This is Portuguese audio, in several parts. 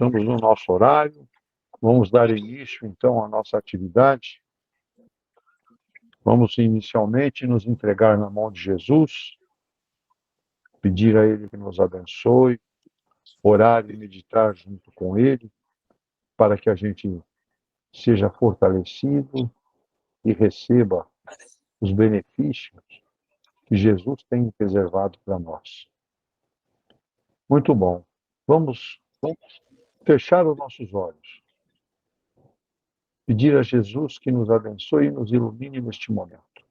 Estamos no nosso horário. Vamos dar início, então, à nossa atividade. Vamos inicialmente nos entregar na mão de Jesus, pedir a Ele que nos abençoe, orar e meditar junto com Ele, para que a gente seja fortalecido e receba os benefícios que Jesus tem reservado para nós. Muito bom. Vamos fechar os nossos olhos. Pedir a Jesus que nos abençoe e nos ilumine neste momento,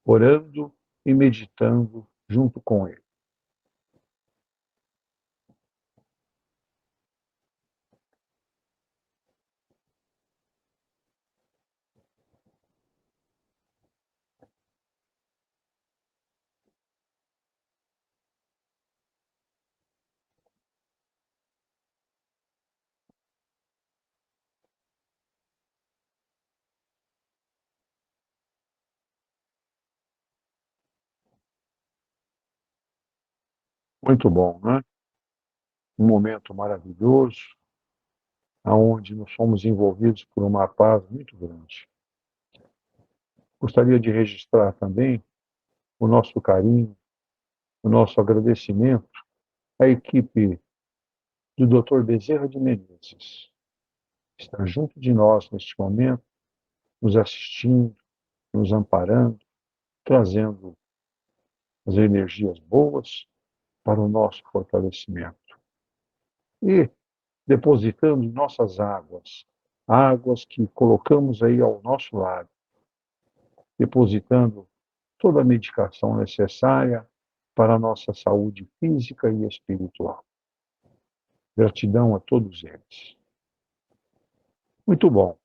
orando e meditando junto com Ele. Muito bom, né? Um momento maravilhoso, onde nós somos envolvidos por uma paz muito grande. Gostaria de registrar também o nosso carinho, o nosso agradecimento à equipe do Dr. Bezerra de Menezes, que está junto de nós neste momento, nos assistindo, nos amparando, trazendo as energias boas para o nosso fortalecimento. E depositando em nossas águas, águas que colocamos aí ao nosso lado, depositando toda a medicação necessária para a nossa saúde física e espiritual. Gratidão a todos eles. Muito bom.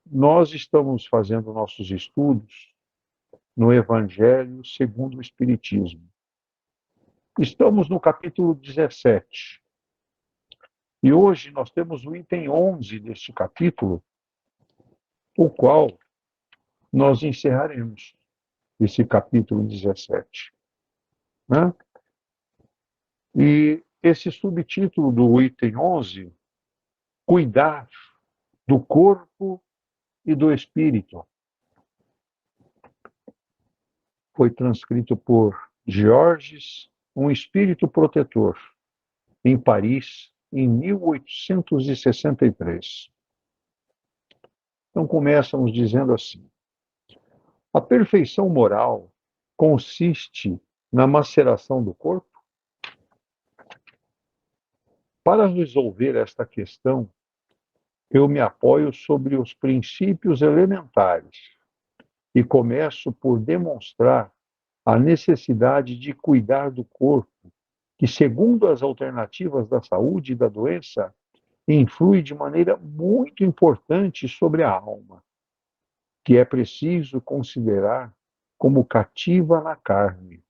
Nós estamos fazendo nossos estudos no Evangelho segundo o Espiritismo. Estamos no capítulo 17. E hoje nós temos o item 11 deste capítulo, o qual nós encerraremos esse capítulo 17. Né? E esse subtítulo do item 11, cuidar do corpo e do espírito, foi transcrito por Georges, um espírito protetor, em Paris, em 1863. Então começamos dizendo assim: a perfeição moral consiste na maceração do corpo? Para resolver esta questão, eu me apoio sobre os princípios elementares e começo por demonstrar a necessidade de cuidar do corpo, que, segundo as alternativas da saúde e da doença, influi de maneira muito importante sobre a alma, que é preciso considerar como cativa na carne.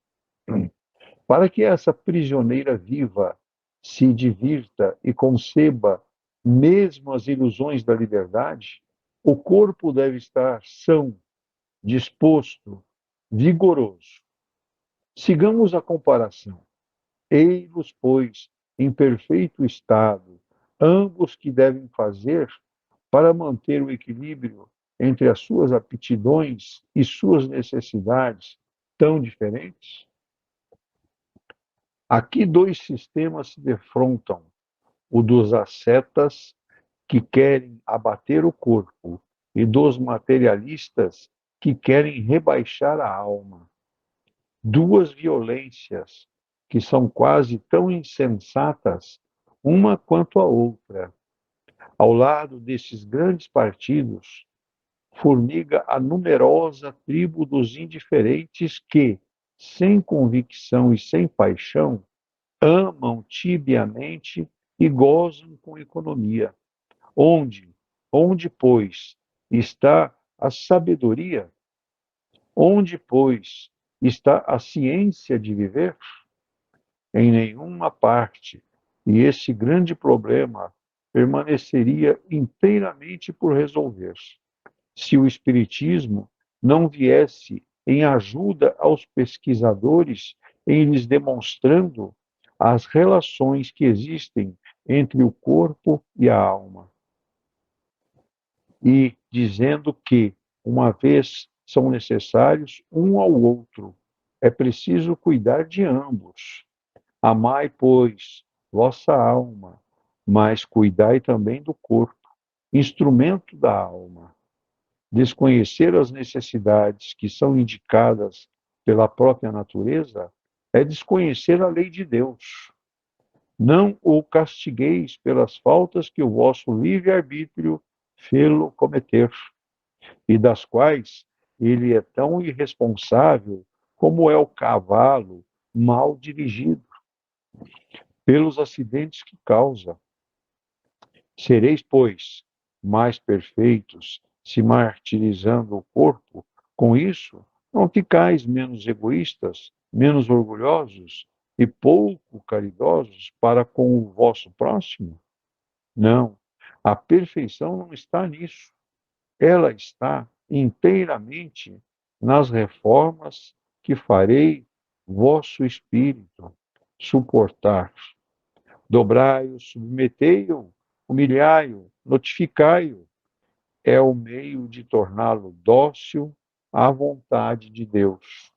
Para que essa prisioneira viva se divirta e conceba mesmo as ilusões da liberdade, o corpo deve estar são, disposto, vigoroso. Sigamos a comparação. Ei-los, pois, em perfeito estado, ambos que devem fazer para manter o equilíbrio entre as suas aptidões e suas necessidades tão diferentes? Aqui dois sistemas se defrontam: o dos ascetas, que querem abater o corpo, e dos materialistas, que querem rebaixar a alma. Duas violências que são quase tão insensatas uma quanto a outra. Ao lado desses grandes partidos, formiga a numerosa tribo dos indiferentes que, sem convicção e sem paixão, amam tibiamente e gozam com economia. Onde, pois, está a sabedoria? Onde, pois, está a ciência de viver? Em nenhuma parte. E esse grande problema permaneceria inteiramente por resolver-se, se o Espiritismo não viesse em ajuda aos pesquisadores em lhes demonstrando as relações que existem entre o corpo e a alma, e dizendo que, uma vez são necessários um ao outro, é preciso cuidar de ambos. Amai, pois, vossa alma, mas cuidai também do corpo, instrumento da alma. Desconhecer as necessidades que são indicadas pela própria natureza é desconhecer a lei de Deus. Não o castigueis pelas faltas que o vosso livre-arbítrio fê-lo cometer, e das quais ele é tão irresponsável como é o cavalo mal dirigido, pelos acidentes que causa. Sereis, pois, mais perfeitos, se martirizando o corpo. Com isso, não ficais menos egoístas, menos orgulhosos e pouco caridosos para com o vosso próximo? Não, a perfeição não está nisso. Ela está inteiramente nas reformas que farei vosso espírito suportar. Dobrai-o, submetei-o, humilhai-o, notificai-o. É o meio de torná-lo dócil à vontade de Deus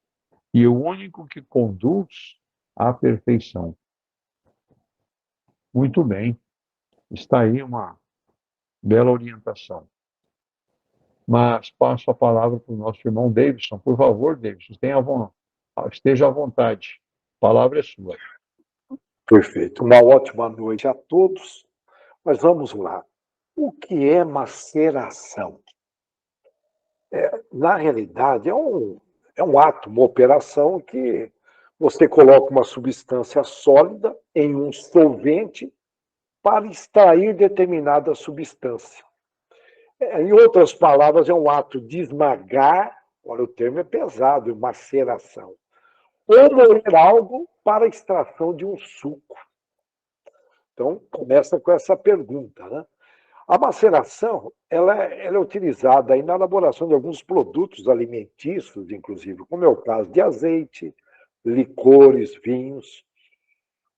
e o único que conduz à perfeição. Muito bem, está aí uma bela orientação. Mas passo a palavra para o nosso irmão Davidson. Por favor, Davidson, esteja à vontade. A palavra é sua. Perfeito. Uma ótima noite a todos. Mas vamos lá. O que é maceração? Na realidade, é um ato, uma operação que você coloca uma substância sólida em um solvente para extrair determinada substância. Em outras palavras, é um ato de esmagar, olha, o termo é pesado, maceração, ou moer algo para a extração de um suco. Então, começa com essa pergunta, né? A maceração ela é utilizada aí na elaboração de alguns produtos alimentícios, inclusive, como é o caso de azeite, licores, vinhos.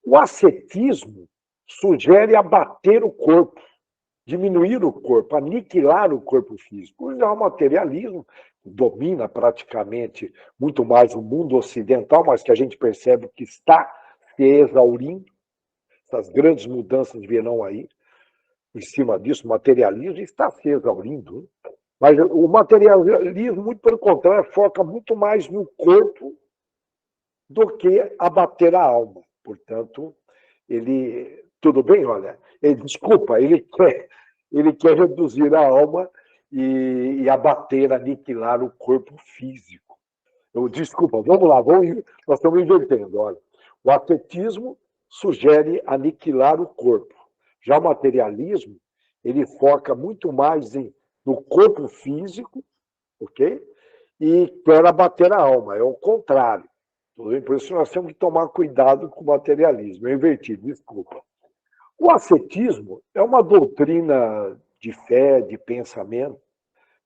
O ascetismo sugere abater o corpo, diminuir o corpo, aniquilar o corpo físico. Já o materialismo domina praticamente muito mais o mundo ocidental, mas que a gente percebe que está se exaurindo. Essas grandes mudanças virão aí. Em cima disso, o materialismo está se exaurindo. Mas o materialismo, muito pelo contrário, foca muito mais no corpo do que abater a alma. Portanto, ele, tudo bem, olha, ele quer reduzir a alma e abater, aniquilar o corpo físico. Desculpa, vamos lá, nós estamos invertendo. Olha. O ascetismo sugere aniquilar o corpo. Já o materialismo, ele foca muito mais no corpo físico, ok? E quer abater a alma, é o contrário. Por isso nós temos que tomar cuidado com o materialismo. É invertido, desculpa. O ascetismo é uma doutrina de fé, de pensamento,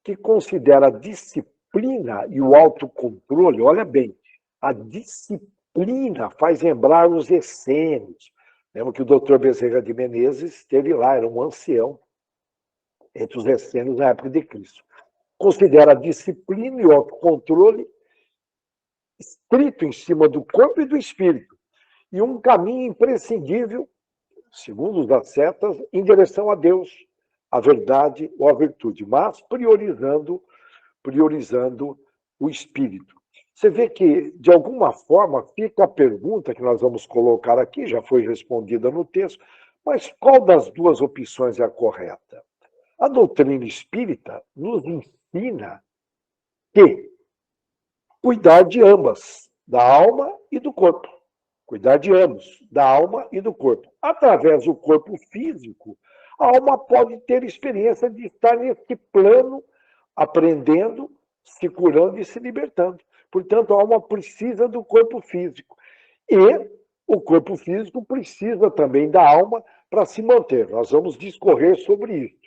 que considera a disciplina e o autocontrole, olha bem, a disciplina faz lembrar os essênios. Lembra que o doutor Bezerra de Menezes esteve lá, era um ancião entre os essênios na época de Cristo. Considera a disciplina e o autocontrole estrito em cima do corpo e do espírito, e um caminho imprescindível, segundo os ascetas, em direção a Deus, a verdade ou a virtude, mas priorizando o espírito. Você vê que, de alguma forma, fica a pergunta que nós vamos colocar aqui, já foi respondida no texto, mas qual das duas opções é a correta? A doutrina espírita nos ensina que cuidar de ambas, da alma e do corpo. Cuidar de ambos, da alma e do corpo. Através do corpo físico, a alma pode ter experiência de estar nesse plano, aprendendo, se curando e se libertando. Portanto, a alma precisa do corpo físico. E o corpo físico precisa também da alma para se manter. Nós vamos discorrer sobre isso.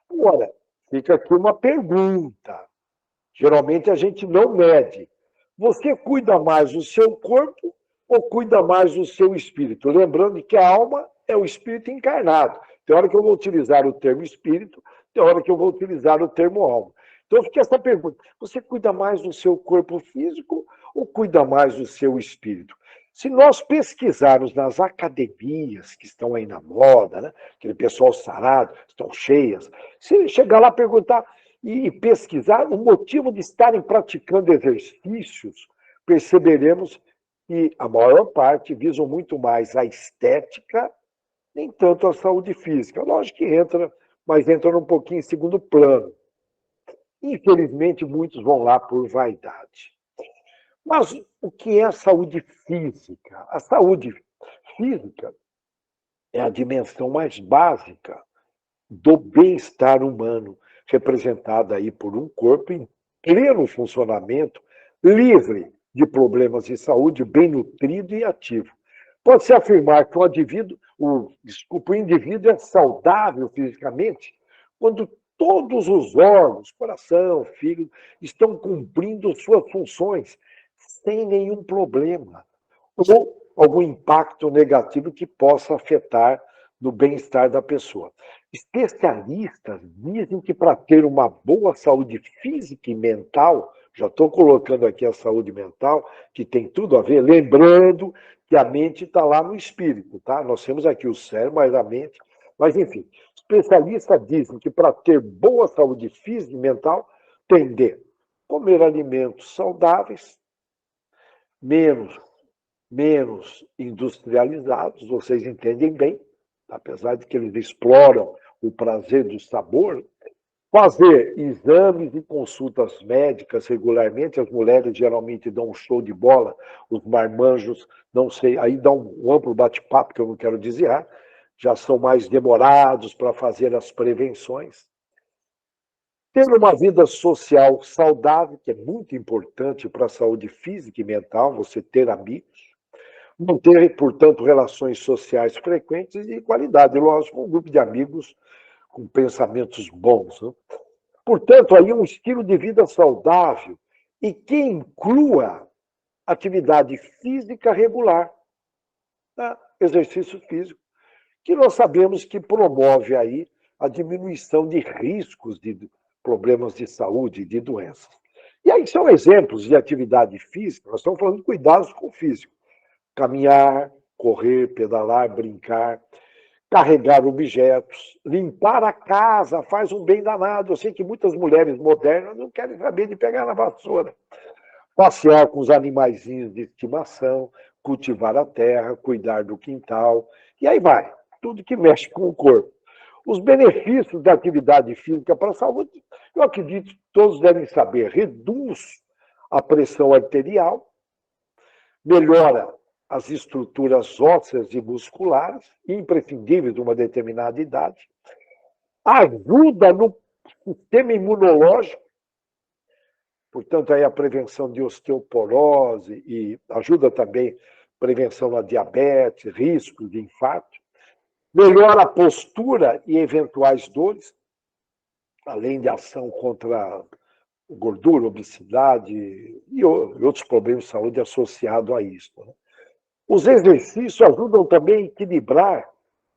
Agora, fica aqui uma pergunta. Geralmente a gente não mede. Você cuida mais do seu corpo ou cuida mais do seu espírito? Lembrando que a alma é o espírito encarnado. Tem hora que eu vou utilizar o termo espírito, tem hora que eu vou utilizar o termo alma. Então, fica essa pergunta: você cuida mais do seu corpo físico ou cuida mais do seu espírito? Se nós pesquisarmos nas academias que estão aí na moda, né? Aquele pessoal sarado, estão cheias, se chegar lá perguntar e pesquisar o motivo de estarem praticando exercícios, perceberemos que a maior parte visam muito mais a estética, nem tanto a saúde física. Lógico que entra, mas entra um pouquinho em segundo plano. Infelizmente, muitos vão lá por vaidade. Mas o que é a saúde física? A saúde física é a dimensão mais básica do bem-estar humano, representada aí por um corpo em pleno funcionamento, livre de problemas de saúde, bem nutrido e ativo. Pode-se afirmar que o indivíduo é saudável fisicamente quando todos os órgãos, coração, fígado, estão cumprindo suas funções sem nenhum problema ou algum impacto negativo que possa afetar no bem-estar da pessoa. Especialistas dizem que para ter uma boa saúde física e mental, já estou colocando aqui a saúde mental, que tem tudo a ver, lembrando que a mente está lá no espírito, tá? Nós temos aqui o cérebro, mas a mente. Mas, enfim, especialistas dizem que para ter boa saúde física e mental, tem de comer alimentos saudáveis, menos industrializados, vocês entendem bem, apesar de que eles exploram o prazer do sabor, fazer exames e consultas médicas regularmente. As mulheres geralmente dão um show de bola, os marmanjos, não sei, aí dá um amplo bate-papo, que eu não quero dizer, já são mais demorados para fazer as prevenções. Ter uma vida social saudável, que é muito importante para a saúde física e mental, você ter amigos. Manter, portanto, relações sociais frequentes e de qualidade. Lógico, um grupo de amigos com pensamentos bons. Né? Portanto, aí um estilo de vida saudável e que inclua atividade física regular, né? Exercício físico, que nós sabemos que promove aí a diminuição de riscos de problemas de saúde, de doenças. E aí são exemplos de atividade física, nós estamos falando de cuidados com o físico. Caminhar, correr, pedalar, brincar, carregar objetos, limpar a casa, faz um bem danado. Eu sei que muitas mulheres modernas não querem saber de pegar na vassoura. Passear com os animaizinhos de estimação, cultivar a terra, cuidar do quintal, e aí vai, tudo que mexe com o corpo. Os benefícios da atividade física para a saúde, eu acredito que todos devem saber. Reduz a pressão arterial, melhora as estruturas ósseas e musculares, imprescindíveis de uma determinada idade, ajuda no sistema imunológico, portanto, aí a prevenção de osteoporose e ajuda também a prevenção da diabetes, risco de infarto, melhora a postura e eventuais dores, além de ação contra gordura, obesidade e outros problemas de saúde associados a isso. Né? Os exercícios ajudam também a equilibrar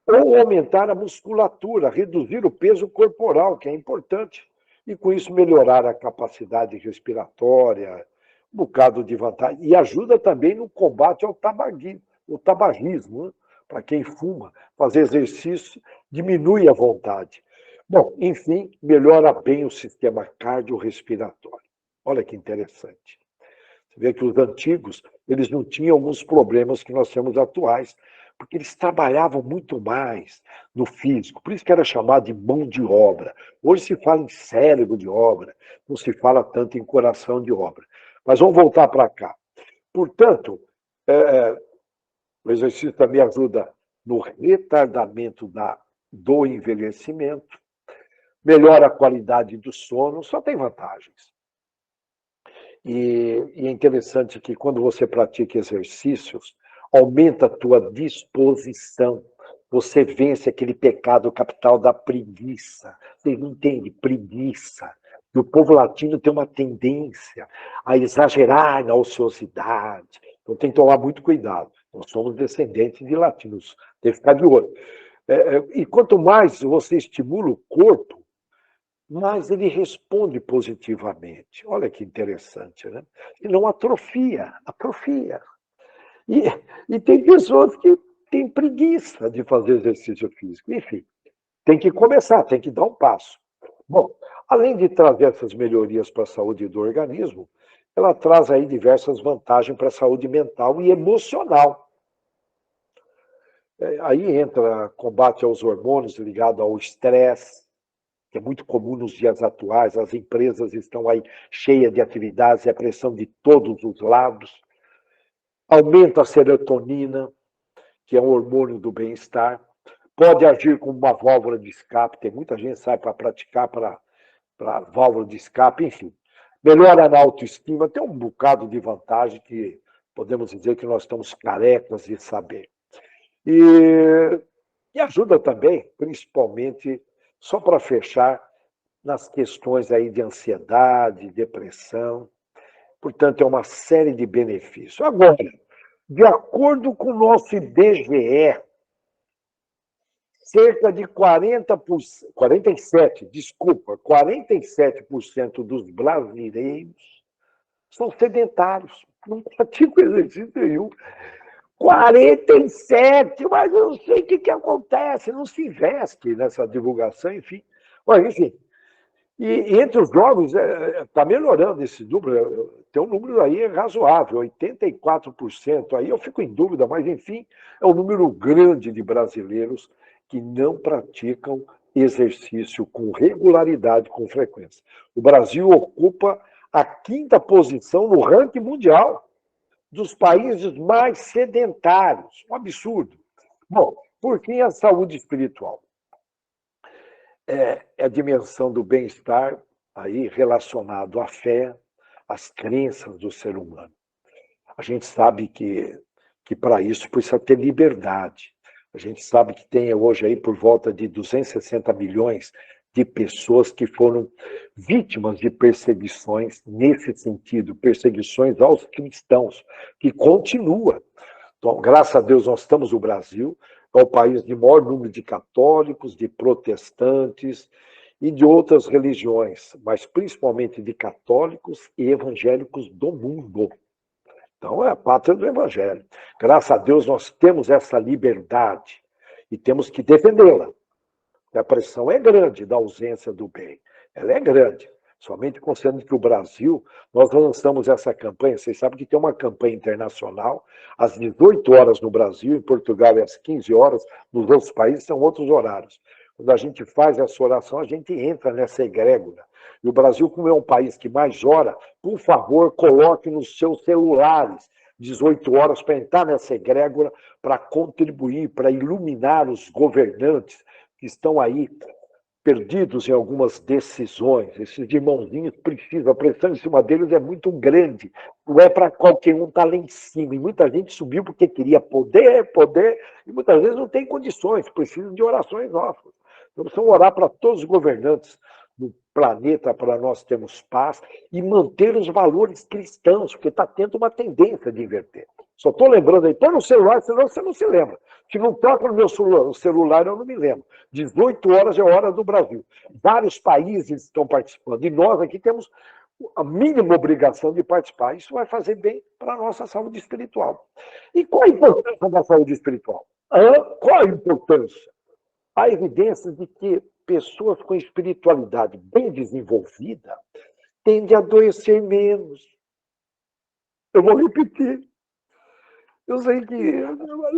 ou aumentar a musculatura, reduzir o peso corporal, que é importante, e com isso melhorar a capacidade respiratória, um bocado de vantagem. E ajuda também no combate ao tabagismo, né? Para quem fuma, fazer exercício diminui a vontade. Bom, enfim, melhora bem o sistema cardiorrespiratório. Olha que interessante. Você vê que os antigos, eles não tinham alguns problemas que nós temos atuais, porque eles trabalhavam muito mais no físico, por isso que era chamado de mão de obra. Hoje se fala em cérebro de obra, não se fala tanto em coração de obra. Mas vamos voltar para cá. Portanto, o exercício também ajuda no retardamento do envelhecimento, melhora a qualidade do sono, só tem vantagens. E é interessante que quando você pratica exercícios, aumenta a tua disposição. Você vence aquele pecado capital da preguiça. Você não entende? Preguiça. E o povo latino tem uma tendência a exagerar na ociosidade, Então tem que tomar muito cuidado. Nós somos descendentes de latinos, tem que ficar de olho. E quanto mais você estimula o corpo, mais ele responde positivamente. Olha que interessante, né? E não atrofia, atrofia. E, e tem pessoas que têm preguiça de fazer exercício físico. Enfim, tem que começar, tem que dar um passo. Bom, além de trazer essas melhorias para a saúde do organismo, ela traz aí diversas vantagens para a saúde mental e emocional. Aí entra combate aos hormônios ligado ao estresse, que é muito comum nos dias atuais, as empresas estão aí cheias de atividades e a pressão de todos os lados. Aumenta a serotonina, que é um hormônio do bem-estar. Pode agir como uma válvula de escape, tem muita gente que sai para praticar para válvula de escape, enfim. Melhora na autoestima, tem um bocado de vantagem que podemos dizer que nós estamos carecas de saber. E ajuda também, principalmente, só para fechar, nas questões aí de ansiedade, depressão. Portanto, é uma série de benefícios. Agora, de acordo com o nosso IBGE, cerca de 47% dos brasileiros são sedentários, não praticam exercício nenhum. 47, mas eu não sei o que acontece, não se investe nessa divulgação, enfim. Olha, enfim, e entre os jovens, está melhorando esse número, tem um número aí razoável, 84%. Aí eu fico em dúvida, mas enfim, é um número grande de brasileiros que não praticam exercício com regularidade, com frequência. O Brasil ocupa a 5ª posição no ranking mundial dos países mais sedentários. Um absurdo. Bom, por fim, a saúde espiritual. É a dimensão do bem-estar aí relacionado à fé, às crenças do ser humano. A gente sabe que para isso precisa ter liberdade. A gente sabe que tem hoje aí por volta de 260 milhões de pessoas que foram vítimas de perseguições nesse sentido, perseguições aos cristãos, que continua. Então, graças a Deus, nós estamos no Brasil, é o país de maior número de católicos, de protestantes e de outras religiões, mas principalmente de católicos e evangélicos do mundo. Então, é a pátria do evangelho. Graças a Deus, nós temos essa liberdade e temos que defendê-la. A pressão é grande da ausência do bem. Ela é grande. Somente considerando que o Brasil, nós lançamos essa campanha, vocês sabem que tem uma campanha internacional, às 18 horas no Brasil, em Portugal é às 15 horas, nos outros países são outros horários. Quando a gente faz essa oração, a gente entra nessa egrégora. E o Brasil, como é um país que mais ora, por favor, coloque nos seus celulares 18 horas para entrar nessa egrégora, para contribuir, para iluminar os governantes que estão aí perdidos em algumas decisões. Esses irmãozinhos precisam, a pressão em cima deles é muito grande. Não é para qualquer um estar lá em cima. E muita gente subiu porque queria poder, e muitas vezes não tem condições, precisam de orações nossas. Então, precisamos orar para todos os governantes do planeta, para nós termos paz e manter os valores cristãos, porque está tendo uma tendência de inverter. Só estou lembrando aí, põe no celular, senão você não se lembra. Se não toca no meu celular, eu não me lembro. 18 horas é a hora do Brasil. Vários países estão participando. E nós aqui temos a mínima obrigação de participar. Isso vai fazer bem para a nossa saúde espiritual. E qual a importância da saúde espiritual? Qual a importância? Há evidências de que pessoas com espiritualidade bem desenvolvida tendem a adoecer menos. Eu vou repetir. Eu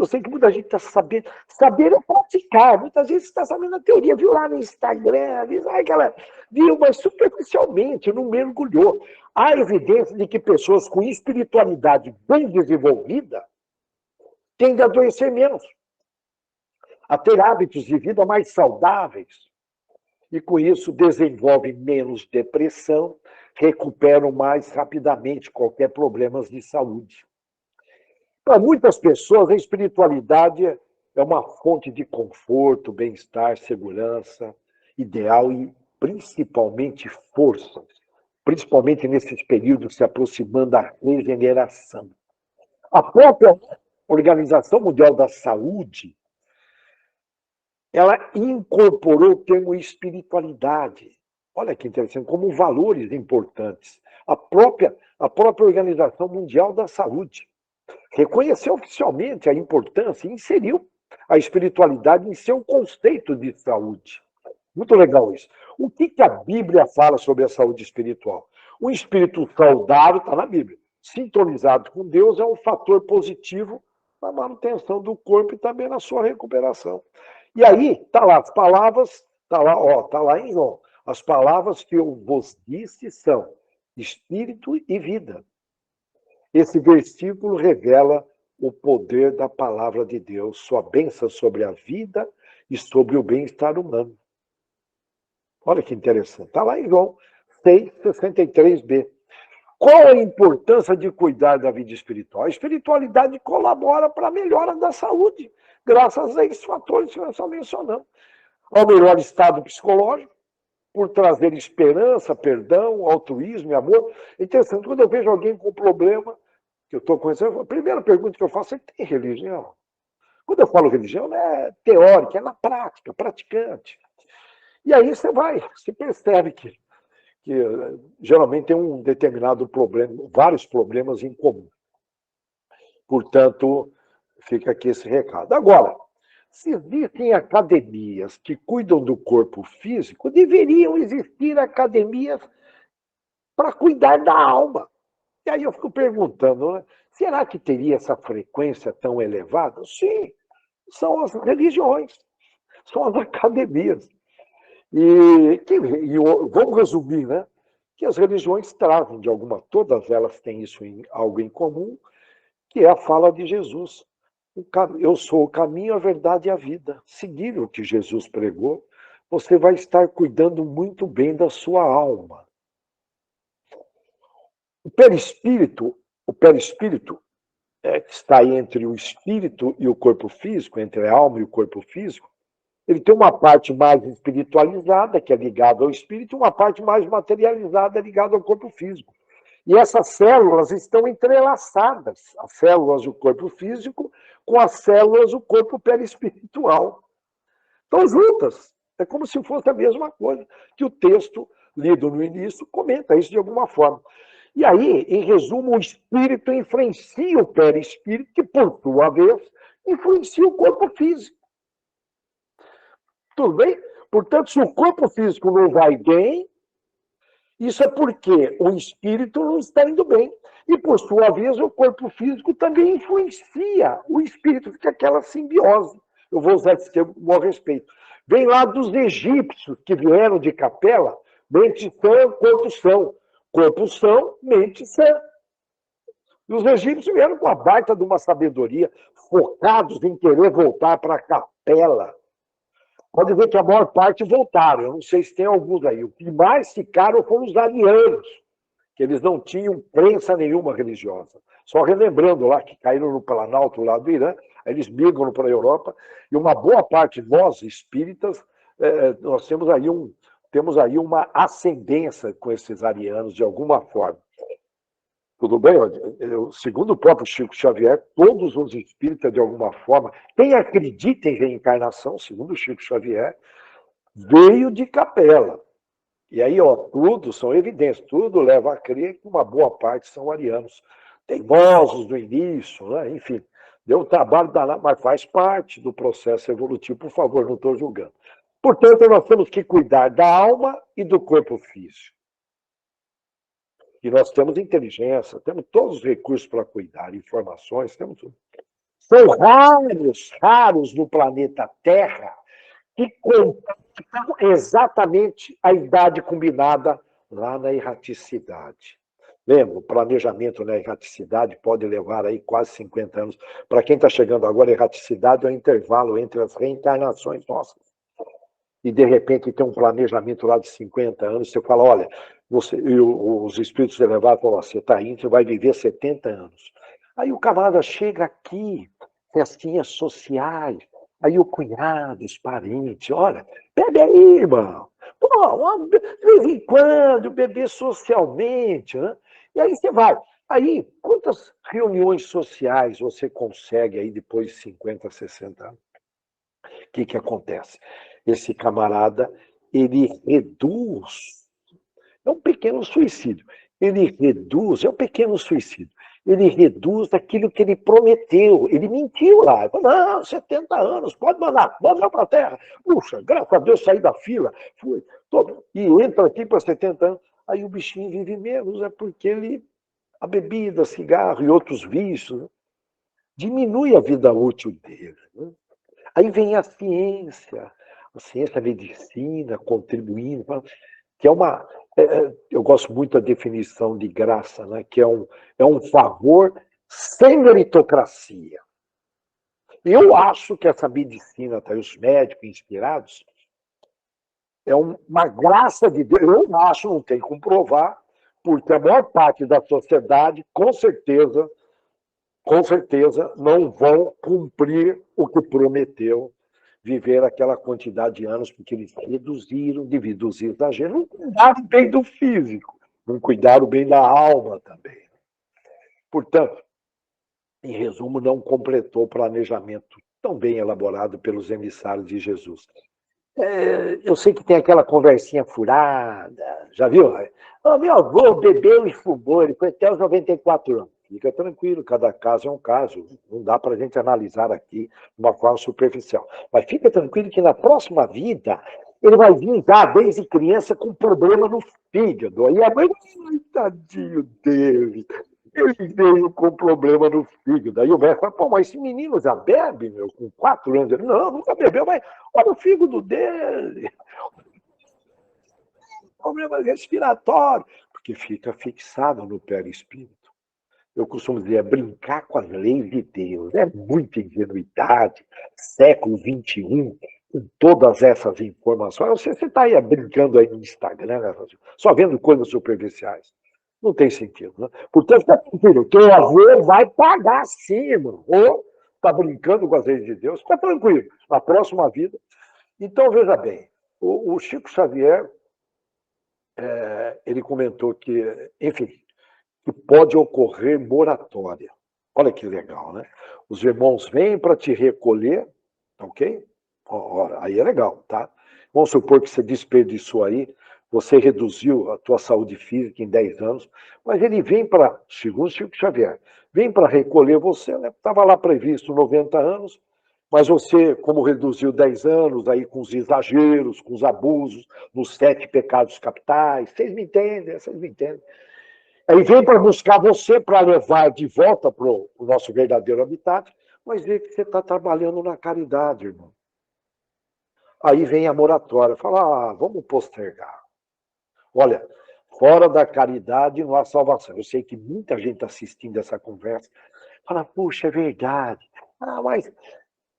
sei que muita gente está sabendo. Saber é praticar. Muita gente está sabendo a teoria, viu lá no Instagram, viu, mas superficialmente, não mergulhou. Há evidência de que pessoas com espiritualidade bem desenvolvida tendem a adoecer menos, a ter hábitos de vida mais saudáveis. E com isso desenvolvem menos depressão, recuperam mais rapidamente qualquer problema de saúde. Para muitas pessoas, a espiritualidade é uma fonte de conforto, bem-estar, segurança, ideal e principalmente força, principalmente nesses períodos se aproximando da regeneração. A própria Organização Mundial da Saúde, ela incorporou o termo espiritualidade. Olha que interessante, como valores importantes. A própria Organização Mundial da Saúde reconheceu oficialmente a importância e inseriu a espiritualidade em seu conceito de saúde. Muito legal isso. O que a Bíblia fala sobre a saúde espiritual? O espírito saudável está na Bíblia. Sintonizado com Deus é um fator positivo na manutenção do corpo e também na sua recuperação. E aí, está lá as palavras, está lá em João. As palavras que eu vos disse são espírito e vida. Esse versículo revela o poder da palavra de Deus, sua bênção sobre a vida e sobre o bem-estar humano. Olha que interessante. Está lá em João 6,63b. Qual a importância de cuidar da vida espiritual? A espiritualidade colabora para a melhora da saúde, graças a esses fatores que nós só mencionamos. Ao melhor estado psicológico, por trazer esperança, perdão, altruísmo e amor. É interessante, quando eu vejo alguém com problema, que eu estou conhecendo, a primeira pergunta que eu faço é: tem religião? Quando eu falo religião, não é teórica, é na prática, praticante. E aí você percebe que geralmente tem um determinado problema, vários problemas em comum. Portanto, fica aqui esse recado. Agora, se existem academias que cuidam do corpo físico, deveriam existir academias para cuidar da alma. E aí eu fico perguntando, né? Será que teria essa frequência tão elevada? Sim, são as religiões, são as academias. E vamos resumir, né? Que as religiões trazem, todas elas têm isso algo em comum, que é a fala de Jesus. Eu sou o caminho, a verdade e a vida. Seguir o que Jesus pregou, você vai estar cuidando muito bem da sua alma. O perispírito que está entre o espírito e o corpo físico, entre a alma e o corpo físico, ele tem uma parte mais espiritualizada, que é ligada ao espírito, e uma parte mais materializada, ligada ao corpo físico. E essas células estão entrelaçadas, as células do corpo físico com as células do corpo perispiritual. Estão juntas. É como se fosse a mesma coisa, que o texto lido no início comenta isso de alguma forma. E aí, em resumo, o espírito influencia o perispírito, que, por sua vez, influencia o corpo físico. Tudo bem? Portanto, se o corpo físico não vai bem, isso é porque o espírito não está indo bem. E, por sua vez, o corpo físico também influencia o espírito, fica aquela simbiose. Eu vou usar esse termo com bom respeito. Vem lá dos egípcios que vieram de Capela, mente sã, corpo são. Corpo são, mente sã. E os egípcios vieram com a baita de uma sabedoria, focados em querer voltar para a Capela. Pode ver que a maior parte voltaram. Eu não sei se tem alguns aí. O que mais ficaram foram os arianos, que eles não tinham crença nenhuma religiosa. Só relembrando lá que caíram no Planalto lá do Irã, aí eles migram para a Europa, e uma boa parte de nós, espíritas, nós temos aí uma ascendência com esses arianos, de alguma forma. Tudo bem? Segundo o próprio Chico Xavier, todos os espíritas, de alguma forma, quem acredita em reencarnação, segundo o Chico Xavier, veio de Capela. E aí, tudo são evidências, tudo leva a crer que uma boa parte são arianos. Teimosos no início, né? Enfim, deu um trabalho danado, mas faz parte do processo evolutivo. Por favor, não estou julgando. Portanto, nós temos que cuidar da alma e do corpo físico. E nós temos inteligência, temos todos os recursos para cuidar, informações, temos tudo. São raros no planeta Terra que completam exatamente a idade combinada lá na erraticidade. Lembra, o planejamento na erraticidade pode levar aí quase 50 anos. Para quem está chegando agora, a erraticidade é o intervalo entre as reencarnações nossas. E, de repente, tem um planejamento lá de 50 anos, você fala, olha, os espíritos elevados falam, você está indo, você vai viver 70 anos. Aí o camarada chega aqui, festinhas sociais, aí o cunhado, os parentes, olha, bebe aí, irmão. Pô, de vez em quando, beber socialmente, né? E aí você vai. Aí, quantas reuniões sociais você consegue aí depois de 50, 60 anos? O que acontece? Esse camarada, ele reduz, é um pequeno suicídio, ele reduz, é um pequeno suicídio, ele reduz aquilo que ele prometeu, ele mentiu lá, ele falou, não, 70 anos, pode mandar para a terra, puxa, graças a Deus saí da fila, fui, todo, e entra aqui para 70 anos, aí o bichinho vive menos, é porque ele, a bebida, cigarro e outros vícios, né, diminui a vida útil dele, né? Aí vem a ciência, a medicina contribuindo, que é uma. Eu gosto muito da definição de graça, né? Que é um favor sem meritocracia. Eu acho que essa medicina, tá, os médicos inspirados, é uma graça de Deus. Eu acho, não tem como provar, porque a maior parte da sociedade, com certeza, não vão cumprir o que prometeu, viver aquela quantidade de anos, porque eles reduziram, devido aos exageros, não cuidaram bem do físico, não cuidaram bem da alma também. Portanto, em resumo, não completou o planejamento tão bem elaborado pelos emissários de Jesus. Eu sei que tem aquela conversinha furada, já viu? Meu avô bebeu e fumou, ele foi até os 94 anos. Fica tranquilo, cada caso é um caso. Não dá para a gente analisar aqui de uma forma superficial. Mas fica tranquilo que na próxima vida ele vai vir já desde criança com problema no fígado. Aí a mãe, ai, tadinho dele, ele veio com problema no fígado. Aí o médico fala, pô, mas esse menino já bebe, meu, com 4 anos. Ele, não, nunca bebeu, mas olha o fígado dele. Problema respiratório, porque fica fixado no perispírito. Eu costumo dizer, é brincar com as leis de Deus. É muita ingenuidade, século XXI, com todas essas informações. Você está aí brincando aí no Instagram, né, só vendo coisas superficiais. Não tem sentido, né? Portanto, fica tranquilo, teu avô vai pagar sim, mano. Ou está brincando com as leis de Deus, fica tranquilo. Na próxima vida. Então, veja bem, o Chico Xavier, ele comentou que, enfim, que pode ocorrer moratória. Olha que legal, né? Os irmãos vêm para te recolher, ok? Aí é legal, tá? Vamos supor que você desperdiçou aí, você reduziu a tua saúde física em 10 anos, mas ele vem para, segundo Chico Xavier, vem para recolher você, né? Estava lá previsto 90 anos, mas você, como reduziu 10 anos, aí com os exageros, com os abusos, nos 7 pecados capitais, vocês me entendem, vocês me entendem. Aí vem para buscar você, para levar de volta para o nosso verdadeiro habitat, mas vê que você está trabalhando na caridade, irmão. Aí vem a moratória, fala, vamos postergar. Olha, fora da caridade não há salvação. Eu sei que muita gente assistindo essa conversa fala, puxa, é verdade. Mas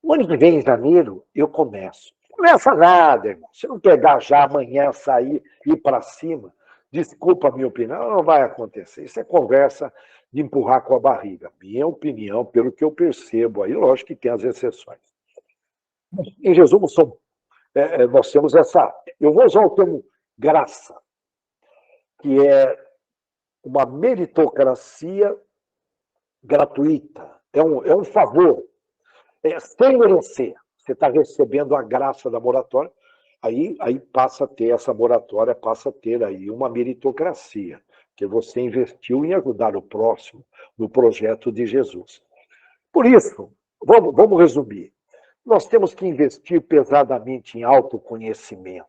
o ano que vem, em janeiro, eu começo. Não começa nada, irmão. Se não pegar já amanhã, sair, ir para cima, desculpa a minha opinião, não vai acontecer. Isso é conversa de empurrar com a barriga. Minha opinião, pelo que eu percebo aí, lógico que tem as exceções. Em resumo, nós temos essa... Eu vou usar o termo graça, que é uma meritocracia gratuita. É um favor. Sem merecer. Você está recebendo a graça da moratória, aí passa a ter essa moratória, passa a ter aí uma meritocracia, que você investiu em ajudar o próximo no projeto de Jesus. Por isso, vamos resumir. Nós temos que investir pesadamente em autoconhecimento,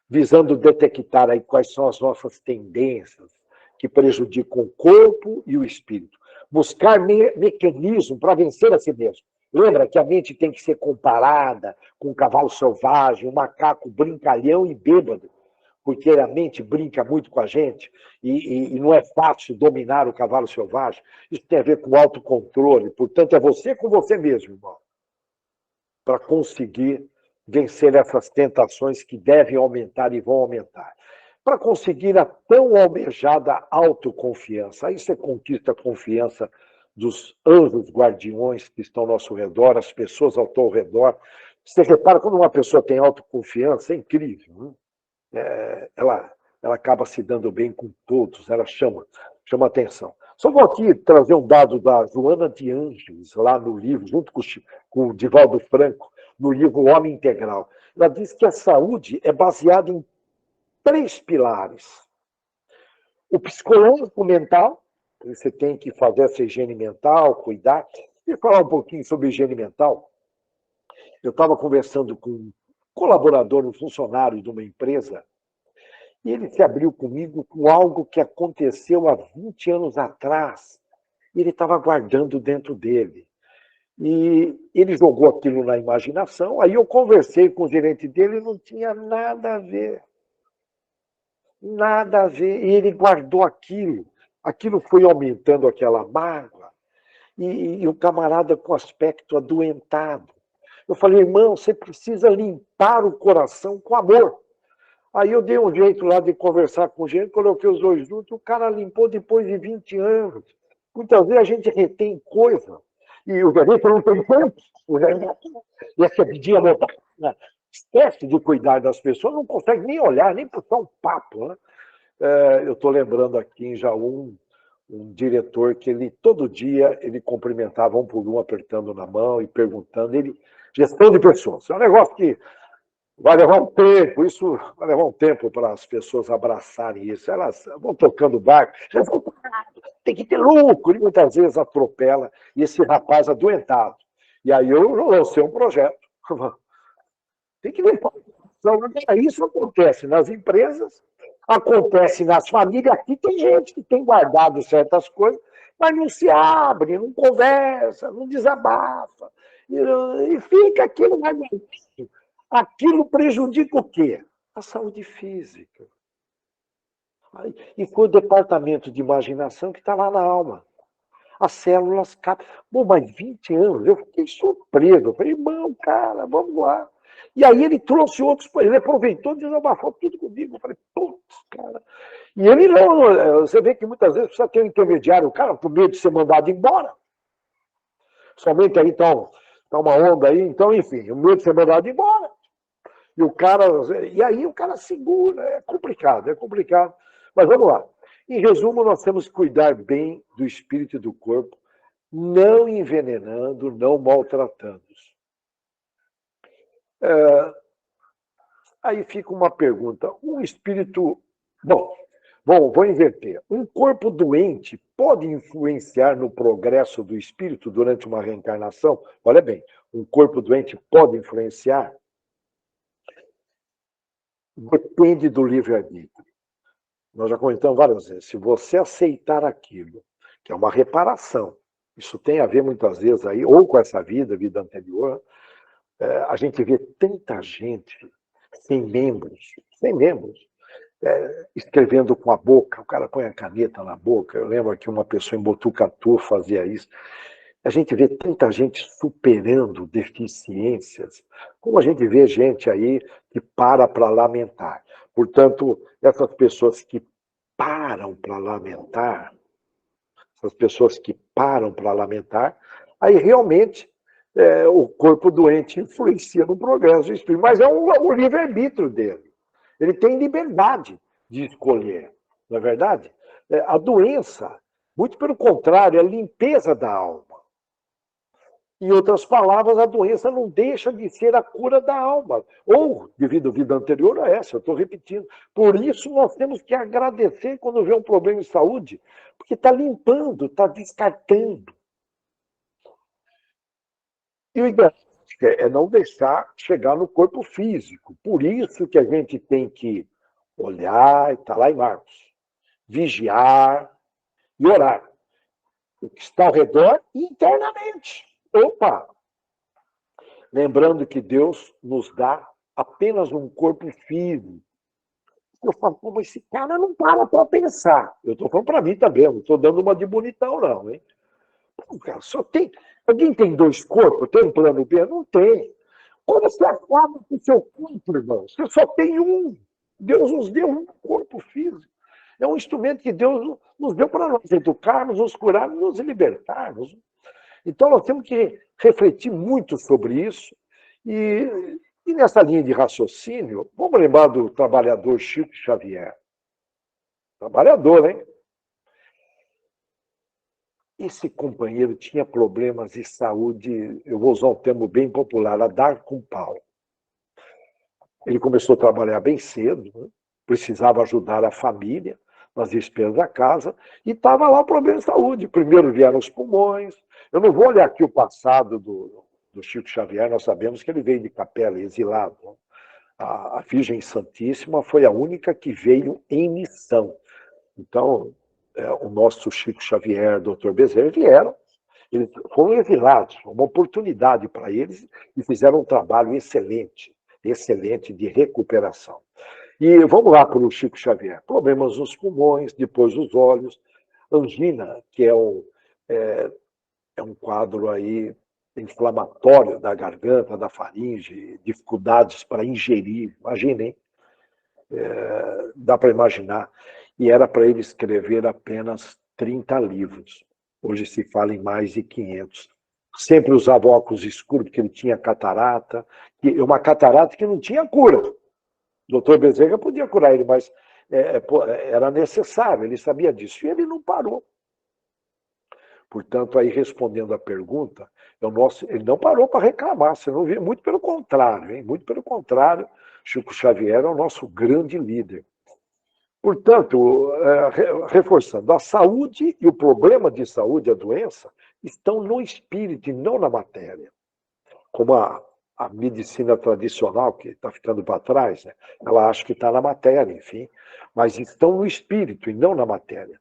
visando detectar aí quais são as nossas tendências que prejudicam o corpo e o espírito. Buscar mecanismo para vencer a si mesmo. Lembra que a mente tem que ser comparada com um cavalo selvagem, um macaco brincalhão e bêbado, porque a mente brinca muito com a gente e não é fácil dominar o cavalo selvagem. Isso tem a ver com autocontrole, portanto, é você com você mesmo, irmão, para conseguir vencer essas tentações que devem aumentar e vão aumentar. Para conseguir a tão almejada autoconfiança. Aí você conquista a confiança dos anjos guardiões que estão ao nosso redor, as pessoas ao teu redor. Você repara, quando uma pessoa tem autoconfiança, é incrível. Né? Ela ela acaba se dando bem com todos, ela chama atenção. Só vou aqui trazer um dado da Joana de Ângeles, lá no livro, junto com o Divaldo Franco, no livro Homem Integral. Ela diz que a saúde é baseada em 3 pilares. O psicológico mental, você tem que fazer essa higiene mental, cuidar. E falar um pouquinho sobre higiene mental. Eu estava conversando com um colaborador, um funcionário de uma empresa, e ele se abriu comigo com algo que aconteceu há 20 anos atrás. E ele estava guardando dentro dele. E ele jogou aquilo na imaginação. Aí eu conversei com o gerente dele e não tinha nada a ver. Nada a ver. E ele guardou aquilo. Aquilo foi aumentando aquela mágoa. E o camarada com aspecto adoentado. Eu falei, irmão, você precisa limpar o coração com amor. Aí eu dei um jeito lá de conversar com o gerente, coloquei os dois juntos, o cara limpou depois de 20 anos. Muitas vezes a gente retém coisa. E o gerente não tem tempo. E essa pedinha montada. Esquece de cuidar das pessoas, não consegue nem olhar, nem puxar um papo. Né? Eu estou lembrando aqui em Jaú um diretor que ele todo dia ele cumprimentava um por um, apertando na mão e perguntando. Gestão de pessoas. É um negócio que vai levar um tempo, isso vai levar um tempo para as pessoas abraçarem isso. Elas vão tocando o barco, tem que ter lucro, e muitas vezes atropela, e esse rapaz adoentado. E aí eu lancei um projeto. Tem que limpar. Isso acontece nas empresas, acontece nas famílias. Aqui tem gente que tem guardado certas coisas, mas não se abre, não conversa, não desabafa. E fica aquilo mais. Aquilo prejudica o quê? A saúde física. E foi o departamento de imaginação que está lá na alma. As células captam. Bom, mas 20 anos, eu fiquei surpreso. Eu falei, irmão, cara, vamos lá. E aí ele trouxe outros, ele aproveitou e desabafou tudo comigo. Eu falei, putz, cara. E ele não, você vê que muitas vezes precisa ter um intermediário, o cara, por medo de ser mandado embora. Somente aí tá uma onda aí, então, enfim, o medo de ser mandado embora. E aí o cara segura, é complicado. Mas vamos lá. Em resumo, nós temos que cuidar bem do espírito e do corpo, não envenenando, não maltratando. Aí fica uma pergunta. Um espírito... vou inverter. Um corpo doente pode influenciar no progresso do espírito durante uma reencarnação? Olha bem, um corpo doente pode influenciar? Depende do livre-arbítrio. Nós já comentamos várias vezes. Se você aceitar aquilo, que é uma reparação, isso tem a ver muitas vezes aí, ou com essa vida anterior, a gente vê tanta gente sem membros, escrevendo com a boca, o cara põe a caneta na boca. Eu lembro que uma pessoa em Botucatu fazia isso. A gente vê tanta gente superando deficiências, como a gente vê gente aí que para lamentar. Portanto, essas pessoas que param para lamentar, aí realmente o corpo doente influencia no progresso do espírito, mas é o livre-arbítrio dele. Ele tem liberdade de escolher, não é verdade? A doença, muito pelo contrário, é a limpeza da alma. Em outras palavras, a doença não deixa de ser a cura da alma. Ou, devido à vida anterior a essa, eu estou repetindo. Por isso, nós temos que agradecer quando vê um problema de saúde, porque está limpando, está descartando. E o ideal é não deixar chegar no corpo físico. Por isso que a gente tem que olhar, está lá em Marcos, vigiar e orar. O que está ao redor internamente. Opa! Lembrando que Deus nos dá apenas um corpo físico. Eu falo, como esse cara não para pensar. Eu estou falando para mim também, não estou dando uma de bonitão, não, hein? Pô, cara, só tem. Alguém tem 2 corpos? Tem um plano B? Não tem. Quando você acaba com o seu corpo, irmão, você só tem um. Deus nos deu um corpo físico. É um instrumento que Deus nos deu para nós educarmos, nos curarmos, nos libertarmos. Então, nós temos que refletir muito sobre isso. E nessa linha de raciocínio, vamos lembrar do trabalhador Chico Xavier. Trabalhador, hein? Esse companheiro tinha problemas de saúde, eu vou usar um termo bem popular, a dar com pau. Ele começou a trabalhar bem cedo, né? Precisava ajudar a família nas despesas da casa, e estava lá o problema de saúde. Primeiro vieram os pulmões. Eu não vou olhar aqui o passado do Chico Xavier, nós sabemos que ele veio de Capela, exilado. A Virgem Santíssima foi a única que veio em missão. Então, o nosso Chico Xavier, Dr. Bezerra, vieram. Eles foram exilados, uma oportunidade para eles, e fizeram um trabalho excelente, excelente de recuperação. E vamos lá para o Chico Xavier. Problemas nos pulmões, depois os olhos, angina, que é um quadro aí inflamatório da garganta, da faringe, dificuldades para ingerir, imaginem, dá para imaginar. E era para ele escrever apenas 30 livros. Hoje se fala em mais de 500. Sempre usava óculos escuros, porque ele tinha catarata, uma catarata que não tinha cura. O doutor Bezerra podia curar ele, mas era necessário, ele sabia disso. E ele não parou. Portanto, aí respondendo à pergunta, ele não parou para reclamar, você não vê, muito pelo contrário, hein? Muito pelo contrário, Chico Xavier é o nosso grande líder. Portanto, reforçando, a saúde e o problema de saúde, a doença, estão no espírito e não na matéria. Como a medicina tradicional, que está ficando para trás, né? Ela acha que está na matéria, enfim, mas estão no espírito e não na matéria.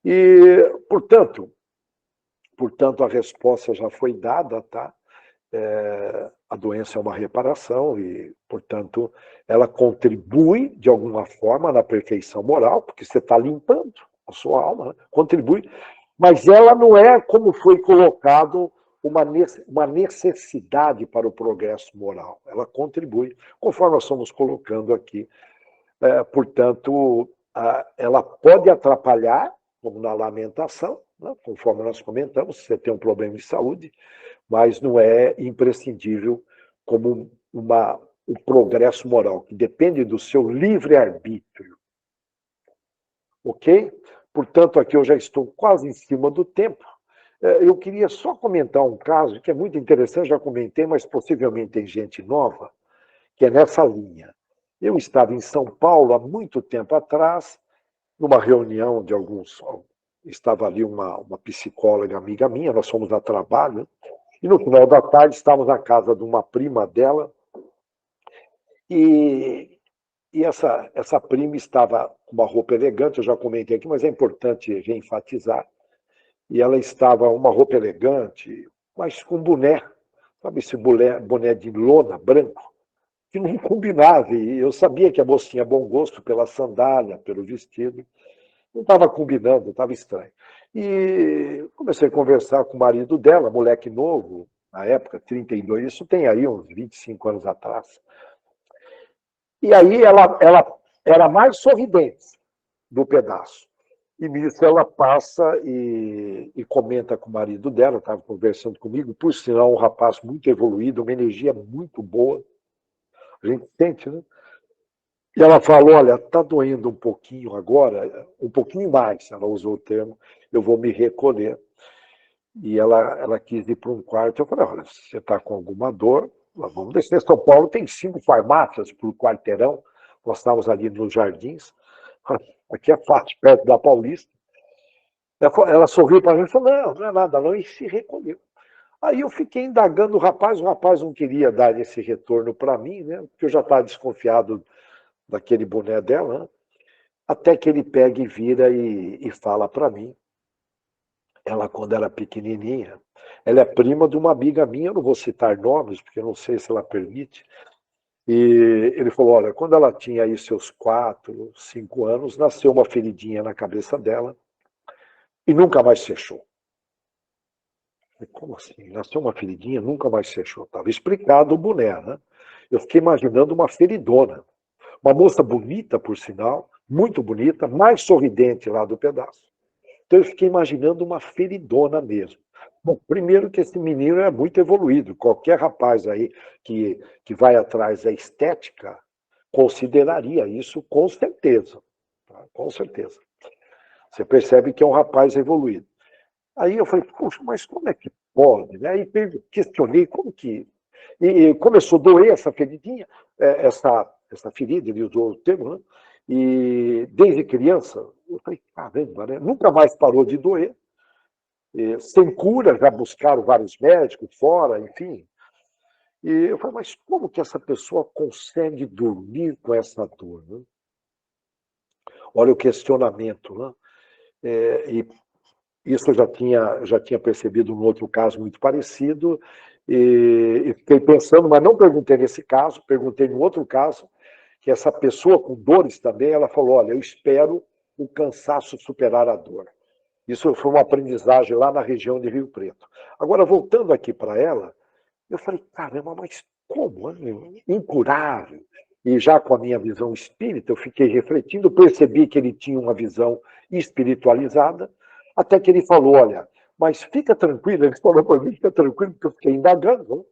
E, portanto, a resposta já foi dada, tá? A doença é uma reparação e, portanto, ela contribui de alguma forma na perfeição moral, porque você está limpando a sua alma, né? Contribui, mas ela não é, como foi colocado, uma necessidade para o progresso moral. Ela contribui, conforme nós estamos colocando aqui. Portanto, ela pode atrapalhar, como na lamentação, né? Conforme nós comentamos, se você tem um problema de saúde, mas não é imprescindível como o progresso moral, que depende do seu livre-arbítrio. Ok? Portanto, aqui eu já estou quase em cima do tempo. Eu queria só comentar um caso que é muito interessante, já comentei, mas possivelmente tem gente nova, que é nessa linha. Eu estava em São Paulo há muito tempo atrás, numa reunião de alguns... Estava ali uma psicóloga amiga minha, nós fomos a trabalho, e no final da tarde estávamos na casa de uma prima dela, e essa prima estava com uma roupa elegante, eu já comentei aqui, mas é importante reenfatizar, e ela estava uma roupa elegante, mas com boné, sabe esse boné de lona branco, que não combinava, e eu sabia que a moça tinha bom gosto pela sandália, pelo vestido, não estava combinando, estava estranho. E comecei a conversar com o marido dela, moleque novo, na época, 32, isso tem aí uns 25 anos atrás. E aí ela era mais sorridente do pedaço. E nisso ela passa e comenta com o marido dela, estava conversando comigo, por sinal, um rapaz muito evoluído, uma energia muito boa. A gente sente, né? E ela falou, olha, está doendo um pouquinho agora, um pouquinho mais, ela usou o termo, eu vou me recolher. E ela quis ir para um quarto. Eu falei, olha, você está com alguma dor, vamos descer. São Paulo tem 5 farmácias por quarteirão, nós estávamos ali nos Jardins, aqui é fácil, perto da Paulista. Ela sorriu para mim e falou, não é nada não, e se recolheu. Aí eu fiquei indagando o rapaz não queria dar esse retorno para mim, né? Porque eu já estava desconfiado daquele boné dela, né? Até que ele pega e vira e fala para mim. Ela, quando era pequenininha, ela é prima de uma amiga minha, eu não vou citar nomes, porque eu não sei se ela permite, e ele falou, olha, quando ela tinha aí seus 4, 5 anos, nasceu uma feridinha na cabeça dela e nunca mais fechou. Como assim? Nasceu uma feridinha, nunca mais fechou. Estava explicado o boné, né? Eu fiquei imaginando uma feridona. Uma moça bonita, por sinal, muito bonita, mais sorridente lá do pedaço. Então eu fiquei imaginando uma feridona mesmo. Bom, primeiro que esse menino é muito evoluído. Qualquer rapaz aí que vai atrás da estética consideraria isso com certeza. Tá? Com certeza. Você percebe que é um rapaz evoluído. Aí eu falei, puxa, mas como é que pode? Né? Aí questionei como que... E começou a doer essa feridinha, essa ferida, ele usou o termo, né? E desde criança, eu falei, caramba, né? Nunca mais parou de doer. Sem cura, já buscaram vários médicos fora, enfim. E eu falei, mas como que essa pessoa consegue dormir com essa dor? Né? Olha o questionamento. Né? E isso eu já tinha percebido num outro caso muito parecido, e fiquei pensando, mas não perguntei nesse caso, perguntei num outro caso, que essa pessoa com dores também, ela falou, olha, eu espero o cansaço superar a dor. Isso foi uma aprendizagem lá na região de Rio Preto. Agora, voltando aqui para ela, eu falei, caramba, mas como? Incurável. E já com a minha visão espírita, eu fiquei refletindo, percebi que ele tinha uma visão espiritualizada, até que ele falou, olha, mas fica tranquilo, ele falou para mim, fica tranquilo, porque eu fiquei indagando. Né?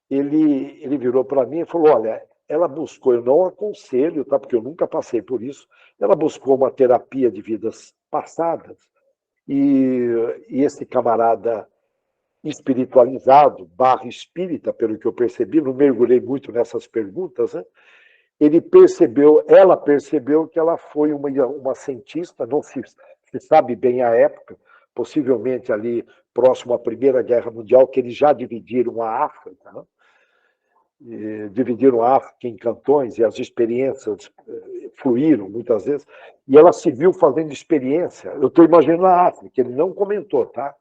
Ele virou para mim e falou, olha, ela buscou, eu não aconselho, tá? Porque eu nunca passei por isso, ela buscou uma terapia de vidas passadas, e esse camarada espiritualizado, barra espírita, pelo que eu percebi, não mergulhei muito nessas perguntas, né? Ela percebeu que ela foi uma cientista, não se sabe bem a época, possivelmente ali próximo à Primeira Guerra Mundial, que eles já dividiram a África, né? Dividiram a África em cantões e as experiências fluíram muitas vezes, e ela se viu fazendo experiência. Eu estou imaginando a África, ele não comentou, tá?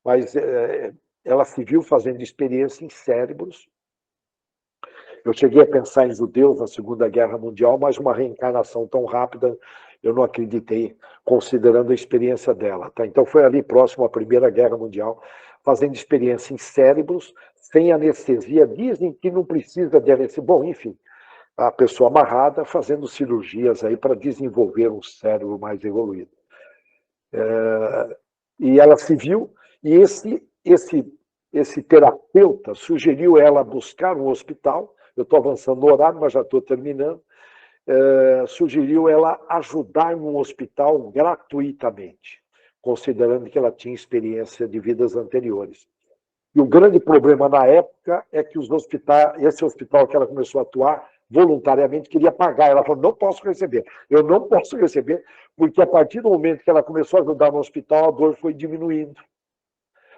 Mas ela se viu fazendo experiência em cérebros. Eu cheguei a pensar em judeus na Segunda Guerra Mundial, mas uma reencarnação tão rápida eu não acreditei, considerando a experiência dela. Tá? Então foi ali próximo à Primeira Guerra Mundial, fazendo experiência em cérebros, sem anestesia. Dizem que não precisa de anestesia. Bom, enfim, a pessoa amarrada fazendo cirurgias aí para desenvolver um cérebro mais evoluído. E ela se viu, e esse terapeuta sugeriu ela buscar um hospital. Eu estou avançando no horário, mas já estou terminando. Sugeriu ela ajudar em um hospital gratuitamente, considerando que ela tinha experiência de vidas anteriores. E o grande problema na época é que esse hospital que ela começou a atuar, voluntariamente queria pagar. Ela falou, não posso receber. Eu não posso receber, porque a partir do momento que ela começou a ajudar no hospital, a dor foi diminuindo.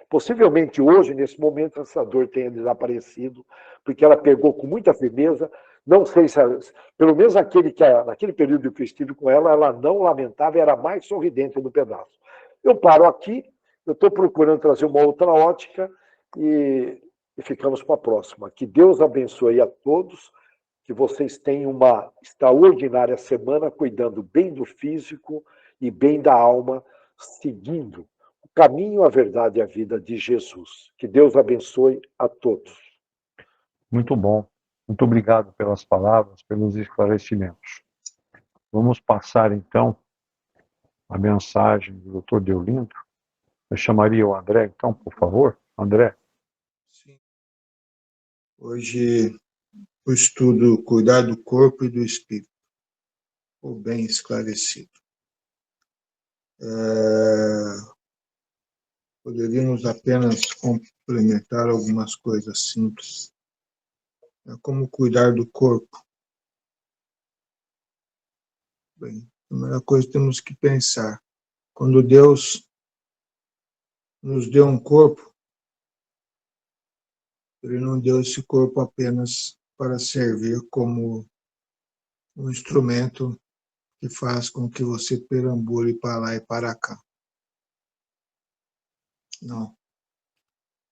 Possivelmente hoje, nesse momento, essa dor tenha desaparecido, porque ela pegou com muita firmeza. Não sei se, pelo menos naquele período que eu estive com ela, ela não lamentava, era mais sorridente no pedaço. Eu paro aqui, eu estou procurando trazer uma outra ótica e ficamos com a próxima. Que Deus abençoe a todos, que vocês tenham uma extraordinária semana, cuidando bem do físico e bem da alma, seguindo o caminho, a verdade e a vida de Jesus. Que Deus abençoe a todos. Muito bom. Muito obrigado pelas palavras, pelos esclarecimentos. Vamos passar, então, a mensagem do Dr. Deolindo. Eu chamaria o André, então, por favor. André. Sim. Hoje, o estudo Cuidar do Corpo e do Espírito, ou bem esclarecido. Poderíamos apenas complementar algumas coisas simples. Como cuidar do corpo? Bem, a primeira coisa que temos que pensar, quando Deus nos deu um corpo, Ele não deu esse corpo apenas para servir como um instrumento que faz com que você perambule para lá e para cá. Não.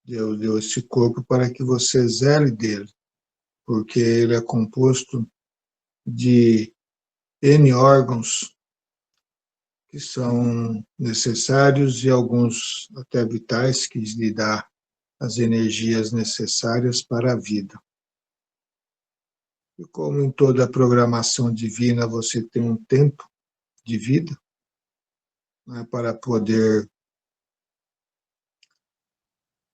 Deus deu esse corpo para que você zele dele, porque ele é composto de N órgãos que são necessários e alguns até vitais, que lhe dá as energias necessárias para a vida. E como em toda a programação divina você tem um tempo de vida, né, para poder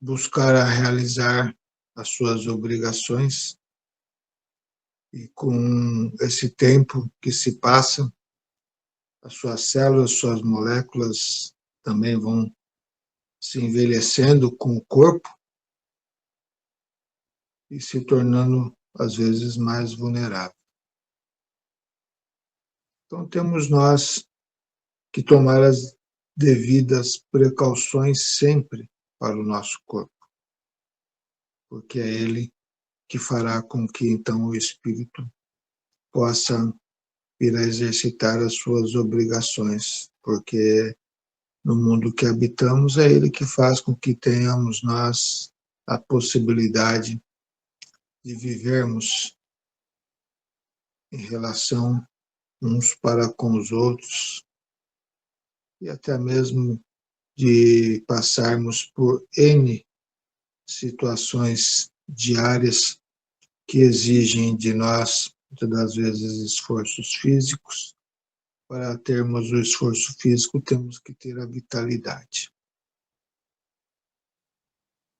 buscar a realizar as suas obrigações, e com esse tempo que se passa, as suas células, suas moléculas também vão se envelhecendo com o corpo e se tornando, às vezes, mais vulnerável. Então, temos nós que tomar as devidas precauções sempre para o nosso corpo, porque é ele que fará com que, então, o espírito possa vir a exercitar as suas obrigações, porque no mundo que habitamos é ele que faz com que tenhamos nós a possibilidade de vivermos em relação uns para com os outros e até mesmo de passarmos por N situações diárias que exigem de nós, muitas das vezes, esforços físicos. Para termos o esforço físico, temos que ter a vitalidade.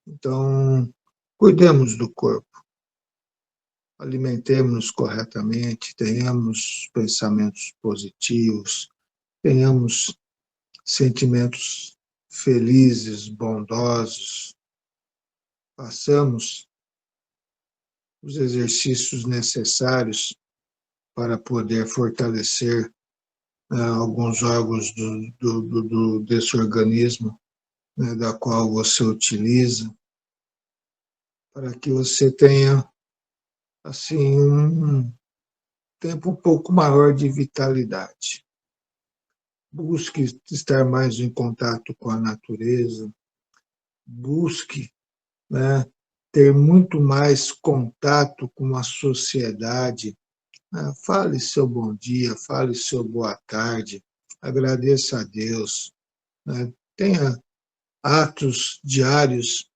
Então, cuidemos do corpo, alimentemos-nos corretamente, tenhamos pensamentos positivos, tenhamos sentimentos felizes, bondosos, façamos os exercícios necessários para poder fortalecer alguns órgãos desse organismo, né, da qual você utiliza, para que você tenha assim um tempo um pouco maior de vitalidade. Busque estar mais em contato com a natureza, busque, né, ter muito mais contato com a sociedade. Fale seu bom dia, fale seu boa tarde, agradeça a Deus, né? Tenha atos diários,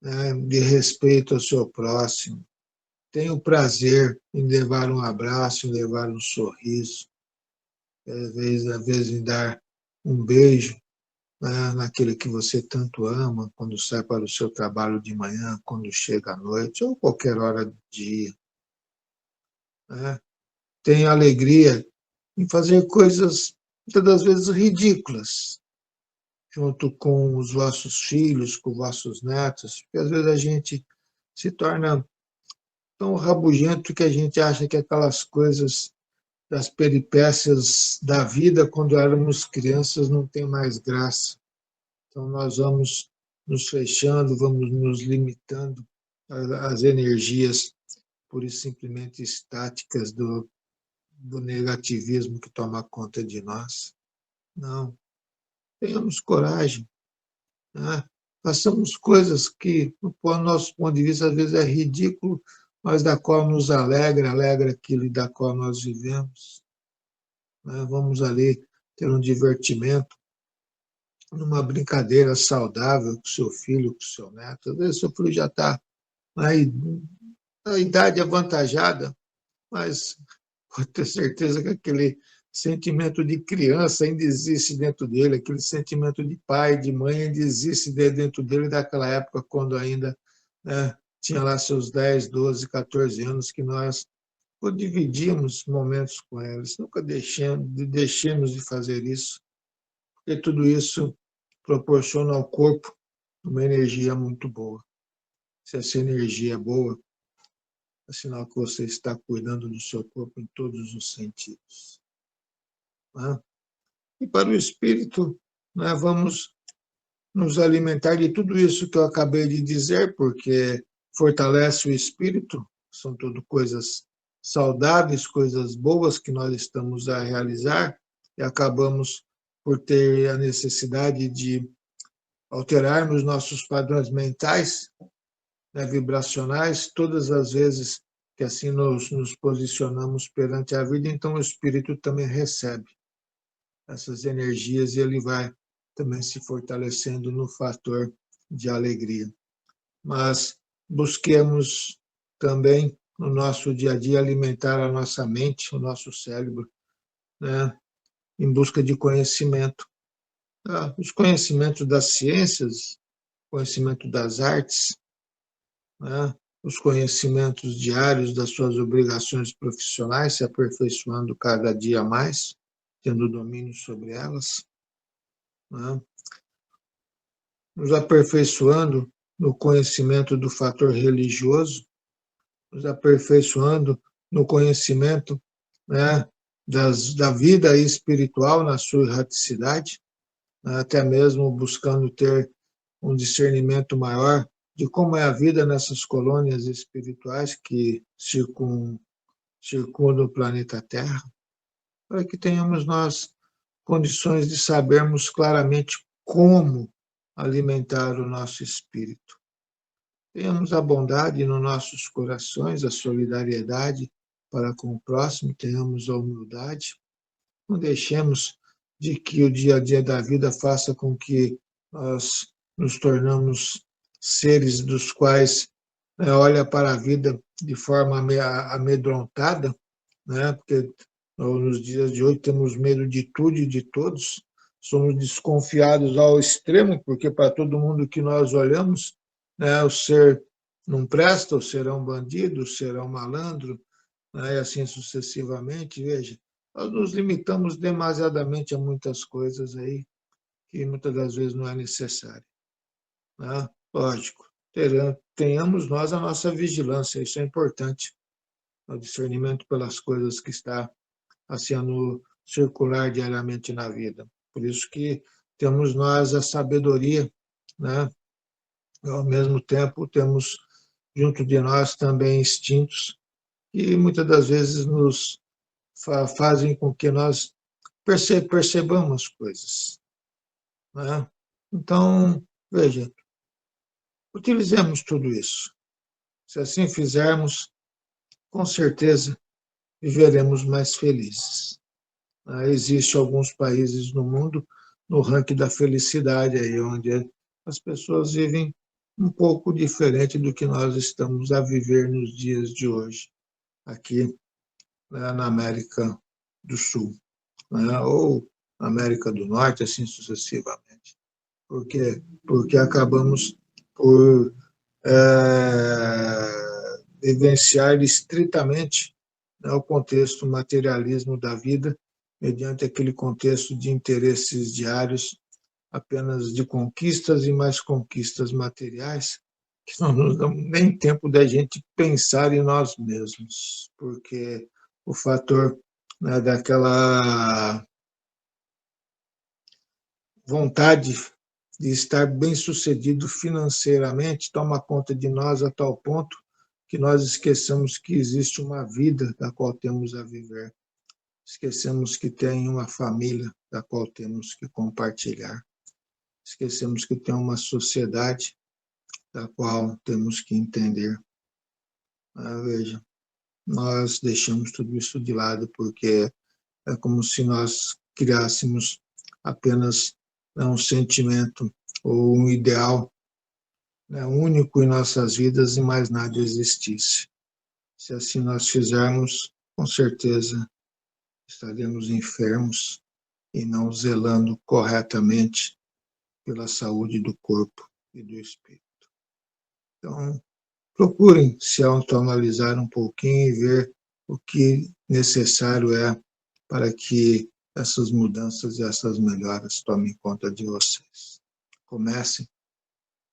né, de respeito ao seu próximo. Tenha o prazer em levar um abraço, em levar um sorriso, às vezes em dar um beijo, né, naquele que você tanto ama, quando sai para o seu trabalho de manhã, quando chega à noite, ou qualquer hora do dia. Né? Tenha alegria em fazer coisas, muitas das vezes, ridículas, junto com os vossos filhos, com os vossos netos, porque às vezes a gente se torna tão rabugento que a gente acha que aquelas coisas das peripécias da vida quando éramos crianças não tem mais graça. Então nós vamos nos fechando, vamos nos limitando às energias pura e simplesmente estáticas do negativismo que toma conta de nós. Não. Tenhamos coragem, né? Façamos coisas que, do nosso ponto de vista, às vezes é ridículo, mas da qual nos alegra aquilo da qual nós vivemos. Né? Vamos ali ter um divertimento, numa brincadeira saudável com seu filho, com seu neto. Às vezes seu filho já está na idade avantajada, mas pode ter certeza que aquele sentimento de criança ainda existe dentro dele, aquele sentimento de pai, de mãe ainda existe dentro dele daquela época quando ainda, né, tinha lá seus 10, 12, 14 anos, que nós dividimos momentos com eles. Nunca deixemos de fazer isso, porque tudo isso proporciona ao corpo uma energia muito boa. Se essa energia é boa, é sinal que você está cuidando do seu corpo em todos os sentidos. Né? E para o espírito, nós vamos nos alimentar de tudo isso que eu acabei de dizer, porque fortalece o espírito, são tudo coisas saudáveis, coisas boas que nós estamos a realizar, e acabamos por ter a necessidade de alterarmos nossos padrões mentais, né, vibracionais, todas as vezes que assim nos posicionamos perante a vida, então o espírito também recebe essas energias e ele vai também se fortalecendo no fator de alegria. Mas busquemos também no nosso dia a dia alimentar a nossa mente, o nosso cérebro, né, em busca de conhecimento. Os conhecimentos das ciências, conhecimento das artes, né, os conhecimentos diários das suas obrigações profissionais, se aperfeiçoando cada dia mais, tendo domínio sobre elas, né? Nos aperfeiçoando no conhecimento do fator religioso, nos aperfeiçoando no conhecimento, né, da vida espiritual na sua erraticidade, né, até mesmo buscando ter um discernimento maior de como é a vida nessas colônias espirituais que circundam o planeta Terra, para que tenhamos nós condições de sabermos claramente como alimentar o nosso espírito. Tenhamos a bondade nos nossos corações, a solidariedade para com o próximo, tenhamos a humildade. Não deixemos de que o dia a dia da vida faça com que nós nos tornamos seres dos quais, né, olha para a vida de forma amedrontada, né? Porque nos dias de hoje temos medo de tudo e de todos, somos desconfiados ao extremo, porque para todo mundo que nós olhamos, né, o ser não presta, o ser é um bandido, o ser é um malandro, né, e assim sucessivamente. Veja, nós nos limitamos demasiadamente a muitas coisas aí que muitas das vezes não é necessário, né? Lógico, tenhamos nós a nossa vigilância, isso é importante, o discernimento pelas coisas que está sendo circular diariamente na vida. Por isso que temos nós a sabedoria, né? E, ao mesmo tempo, temos junto de nós também instintos que muitas das vezes nos fazem com que nós percebamos coisas, né? Então, veja, utilizemos tudo isso. Se assim fizermos, com certeza viveremos mais felizes. Existem alguns países no mundo, no ranking da felicidade, aí, onde as pessoas vivem um pouco diferente do que nós estamos a viver nos dias de hoje, aqui, né, na América do Sul, né, ou na América do Norte, assim sucessivamente. Por quê? Porque acabamos por vivenciar estritamente, né, o contexto materialismo da vida, mediante aquele contexto de interesses diários, apenas de conquistas e mais conquistas materiais, que não nos dão nem tempo da gente pensar em nós mesmos, porque o fator, né, daquela vontade de estar bem-sucedido financeiramente toma conta de nós a tal ponto que nós esquecemos que existe uma vida da qual temos a viver. Esquecemos que tem uma família da qual temos que compartilhar. Esquecemos que tem uma sociedade da qual temos que entender. Veja, nós deixamos tudo isso de lado porque é como se nós criássemos apenas, né, um sentimento ou um ideal, né, único em nossas vidas e mais nada existisse. Se assim nós fizermos, com certeza estaremos enfermos e não zelando corretamente pela saúde do corpo e do espírito. Então, procurem se autoanalisar um pouquinho e ver o que necessário é para que essas mudanças e essas melhoras tomem conta de vocês. Comecem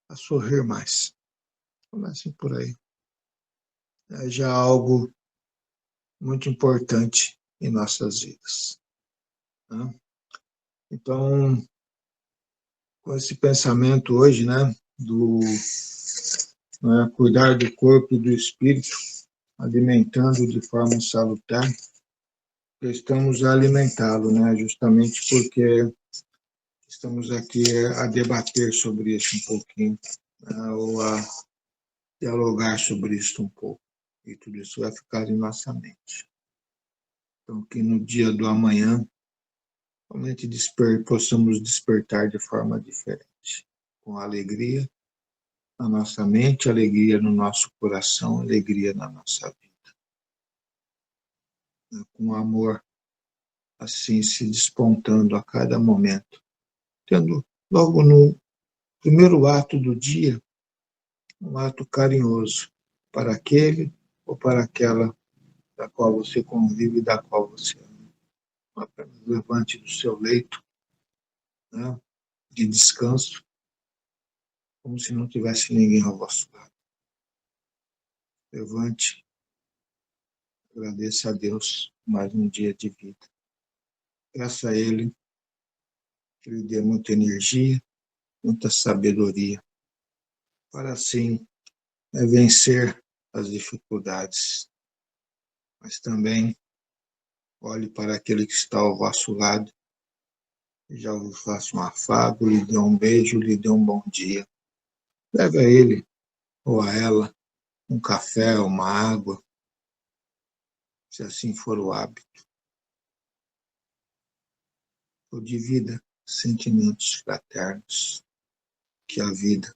a sorrir mais. Comecem por aí. É já algo muito importante em nossas vidas, né? Então, com esse pensamento hoje, né, né, cuidar do corpo e do espírito, alimentando de forma salutar, estamos a alimentá-lo, né, justamente porque estamos aqui a debater sobre isso um pouquinho, né, ou a dialogar sobre isso um pouco. E tudo isso vai ficar em nossa mente. Então, que no dia do amanhã, realmente possamos despertar de forma diferente, com alegria na nossa mente, alegria no nosso coração, alegria na nossa vida. Com amor, assim, se despontando a cada momento, tendo logo no primeiro ato do dia, um ato carinhoso para aquele ou para aquela da qual você convive e da qual você ama. Apenas levante do seu leito, né, de descanso, como se não tivesse ninguém ao vosso lado. Levante, agradeça a Deus mais um dia de vida. Peça a Ele que lhe dê muita energia, muita sabedoria, para assim vencer as dificuldades. Mas também olhe para aquele que está ao vosso lado, já lhe faça um afago, lhe dê um beijo, lhe dê um bom dia. Leve a ele ou a ela um café, uma água, se assim for o hábito. Ou divida sentimentos fraternos, que a vida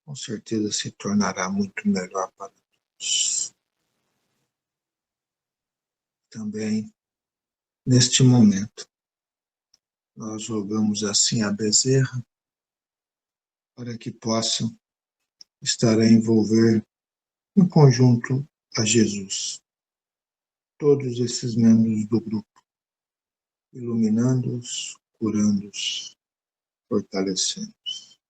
com certeza se tornará muito melhor para todos. Também, neste momento, nós rogamos assim a Bezerra para que possa estar a envolver em conjunto a Jesus todos esses membros do grupo, iluminando-os, curando-os, fortalecendo-os,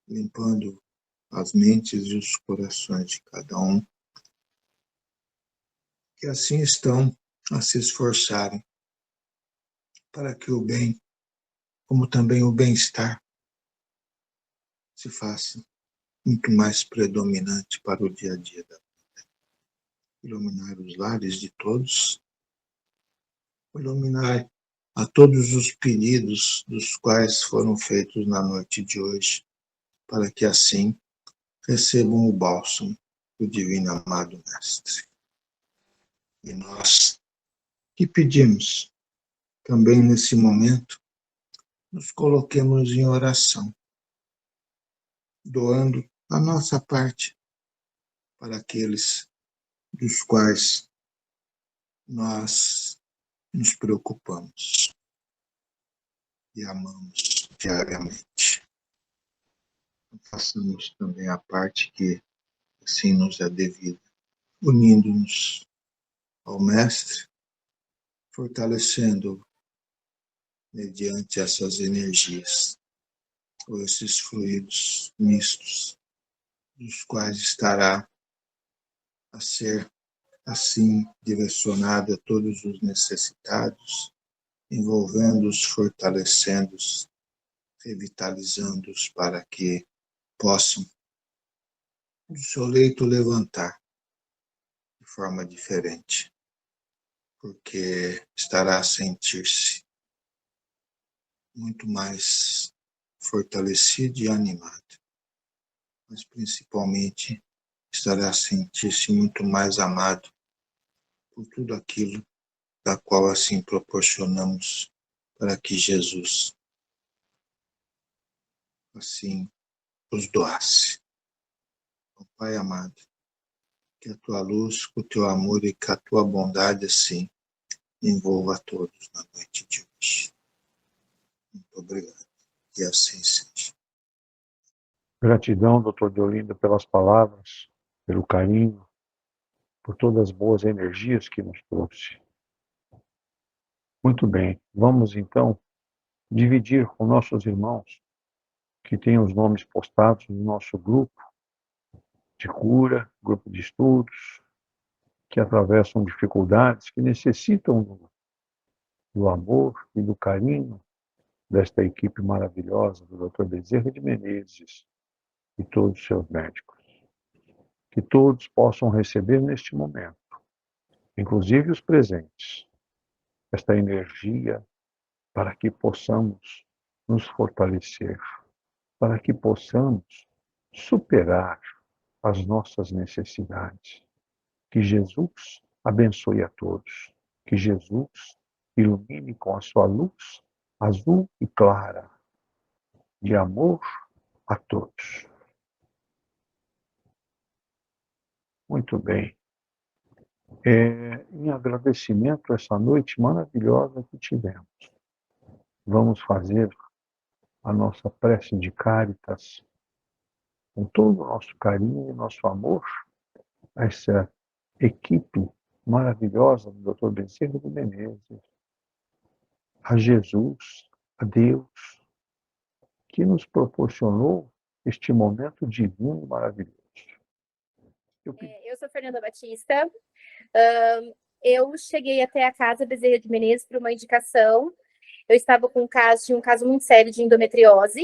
limpando as mentes e os corações de cada um, que assim estão a se esforçarem para que o bem, como também o bem-estar, se faça muito mais predominante para o dia a dia da vida. Iluminar os lares de todos, iluminar a todos os pedidos dos quais foram feitos na noite de hoje, para que assim recebam o bálsamo do Divino Amado Mestre. E nós que pedimos também nesse momento, nos coloquemos em oração, doando a nossa parte para aqueles dos quais nós nos preocupamos e amamos diariamente. Façamos também a parte que assim nos é devida, unindo-nos ao Mestre, fortalecendo mediante essas energias, ou esses fluidos mistos, dos quais estará a ser assim direcionado a todos os necessitados, envolvendo-os, fortalecendo-os, revitalizando-os para que possam do seu leito levantar de forma diferente, porque estará a sentir-se muito mais fortalecido e animado, mas principalmente estará a sentir-se muito mais amado por tudo aquilo da qual assim proporcionamos para que Jesus assim os doasse. Ó Pai amado, que a tua luz, o teu amor e que a tua bondade assim envolva a todos na noite de hoje. Muito obrigado. Que assim seja. Gratidão, doutor Deolindo, pelas palavras, pelo carinho, por todas as boas energias que nos trouxe. Muito bem, vamos então dividir com nossos irmãos que têm os nomes postados no nosso grupo de cura, grupo de estudos, que atravessam dificuldades, que necessitam do amor e do carinho desta equipe maravilhosa do Dr. Bezerra de Menezes e todos os seus médicos. Que todos possam receber neste momento, inclusive os presentes, esta energia para que possamos nos fortalecer, para que possamos superar as nossas necessidades. Que Jesus abençoe a todos. Que Jesus ilumine com a sua luz azul e clara de amor a todos. Muito bem. Em agradecimento a essa noite maravilhosa que tivemos, vamos fazer a nossa prece de Caritas com todo o nosso carinho e nosso amor a essa equipe maravilhosa do Dr. Bezerra de Menezes, a Jesus, a Deus, que nos proporcionou este momento divino maravilhoso. Eu sou Fernanda Batista. Eu cheguei até a Casa Bezerra de Menezes por uma indicação. Eu estava com um caso muito sério de endometriose.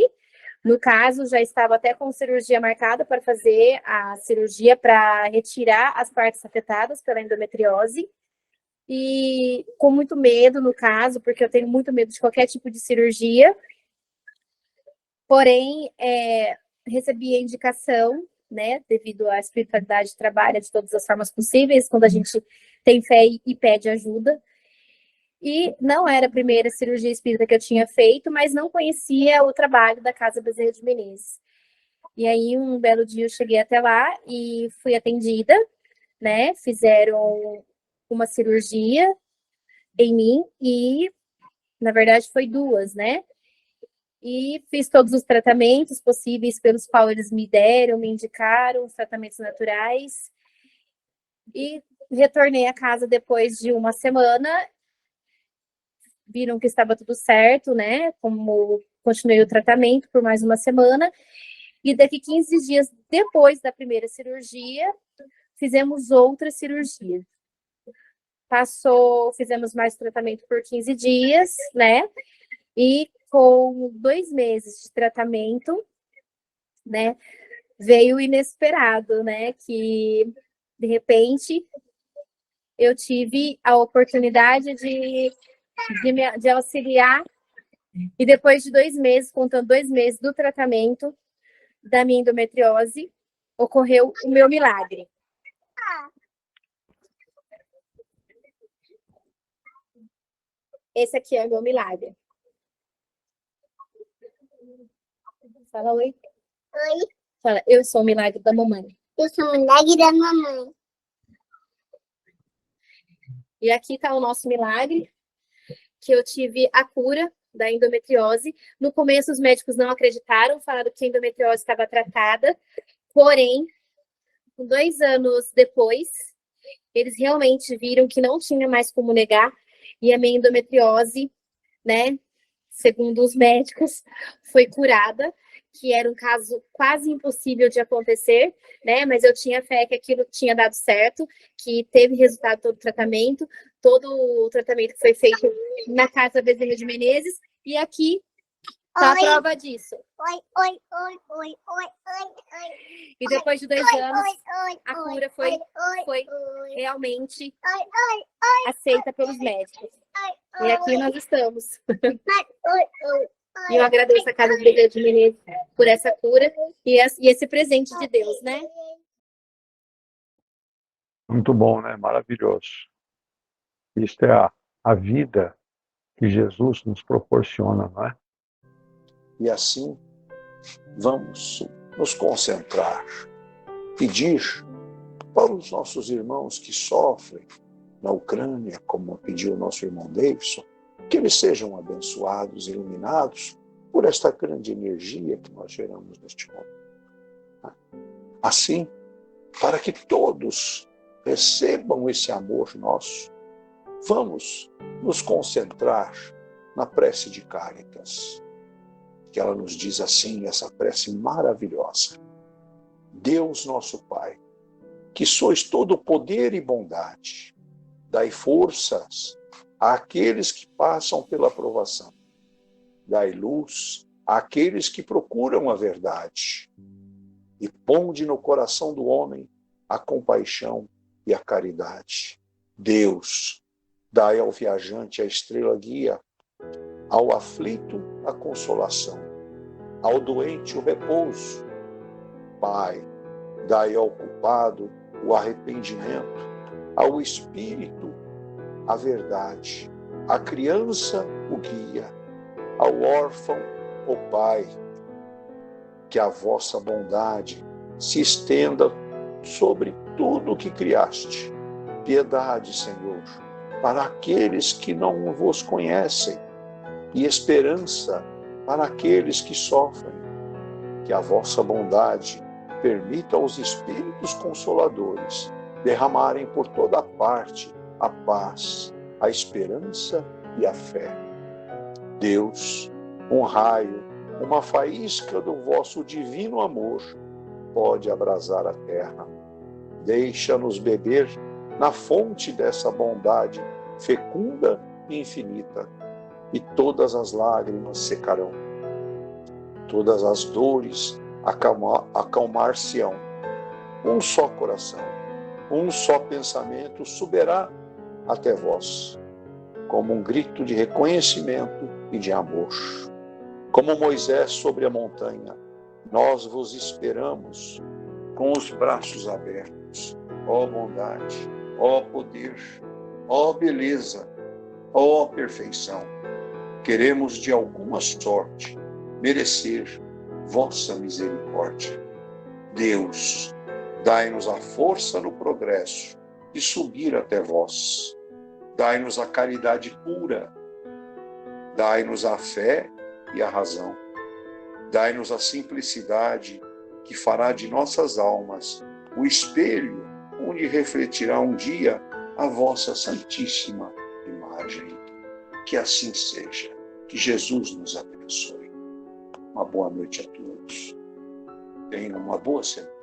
No caso, já estava até com cirurgia marcada para fazer a cirurgia para retirar as partes afetadas pela endometriose. E com muito medo, no caso, porque eu tenho muito medo de qualquer tipo de cirurgia. Porém, recebi a indicação, né, devido à espiritualidade trabalha de todas as formas possíveis, quando a gente tem fé e pede ajuda. E não era a primeira cirurgia espírita que eu tinha feito, mas não conhecia o trabalho da Casa Bezerra de Menezes. E aí, um belo dia, eu cheguei até lá e fui atendida, né, fizeram uma cirurgia em mim e, na verdade, foi duas, né? E fiz todos os tratamentos possíveis pelos quais eles me deram, me indicaram, os tratamentos naturais. E retornei a casa depois de uma semana. Viram que estava tudo certo, né? Como continuei o tratamento por mais uma semana. E daqui 15 dias depois da primeira cirurgia, fizemos outra cirurgia. Fizemos mais tratamento por 15 dias, né? E com 2 meses de tratamento, né, veio o inesperado, né, que de repente eu tive a oportunidade de auxiliar, e depois de 2 meses, contando 2 meses do tratamento da minha endometriose, ocorreu o meu milagre. Esse aqui é o meu milagre. Fala oi. Oi. Fala, eu sou o milagre da mamãe. Eu sou o milagre da mamãe. E aqui está o nosso milagre, que eu tive a cura da endometriose. No começo, os médicos não acreditaram, falaram que a endometriose estava tratada. Porém, 2 anos depois, eles realmente viram que não tinha mais como negar. E a minha endometriose, né, segundo os médicos, foi curada, que era um caso quase impossível de acontecer, né? Mas eu tinha fé que aquilo tinha dado certo, que teve resultado todo o tratamento que foi feito na Casa Bezerra de Menezes, e aqui tá a prova disso. Oi. E depois de 2 anos, a cura foi realmente aceita pelos médicos. E aqui nós estamos. E eu agradeço a Casa Bezerra de Menezes por essa cura e esse presente de Deus, né? Muito bom, né? Maravilhoso. Isto é a vida que Jesus nos proporciona, não é? E assim, vamos nos concentrar, pedir para os nossos irmãos que sofrem na Ucrânia, como pediu o nosso irmão Davidson, que eles sejam abençoados, iluminados por esta grande energia que nós geramos neste momento. Assim, para que todos recebam esse amor nosso, vamos nos concentrar na prece de Cáritas, que ela nos diz assim, essa prece maravilhosa. Deus nosso Pai, que sois todo poder e bondade, dai forças àqueles que passam pela provação, dai luz àqueles que procuram a verdade, e ponde no coração do homem a compaixão e a caridade. Deus, dai ao viajante a estrela guia, ao aflito a consolação, ao doente o repouso. Pai, dai ao culpado o arrependimento, ao espírito a verdade, à criança o guia, ao órfão o Pai. Que a vossa bondade se estenda sobre tudo o que criaste. Piedade, Senhor, para aqueles que não vos conhecem, e esperança para aqueles que sofrem. Que a vossa bondade permita aos Espíritos Consoladores derramarem por toda parte a paz, a esperança e a fé. Deus, um raio, uma faísca do vosso divino amor pode abrasar a terra. Deixa-nos beber na fonte dessa bondade fecunda e infinita, e todas as lágrimas secarão, todas as dores acalmar-se-ão. Um só coração, um só pensamento subirá até vós, como um grito de reconhecimento e de amor. Como Moisés sobre a montanha, nós vos esperamos com os braços abertos. Ó bondade, ó poder, ó beleza, ó perfeição. Queremos de alguma sorte merecer vossa misericórdia. Deus, dai-nos a força no progresso de subir até vós. Dai-nos a caridade pura. Dai-nos a fé e a razão. Dai-nos a simplicidade que fará de nossas almas o espelho onde refletirá um dia a vossa santíssima imagem. Que assim seja. Que Jesus nos abençoe. Uma boa noite a todos. Tenham uma boa semana.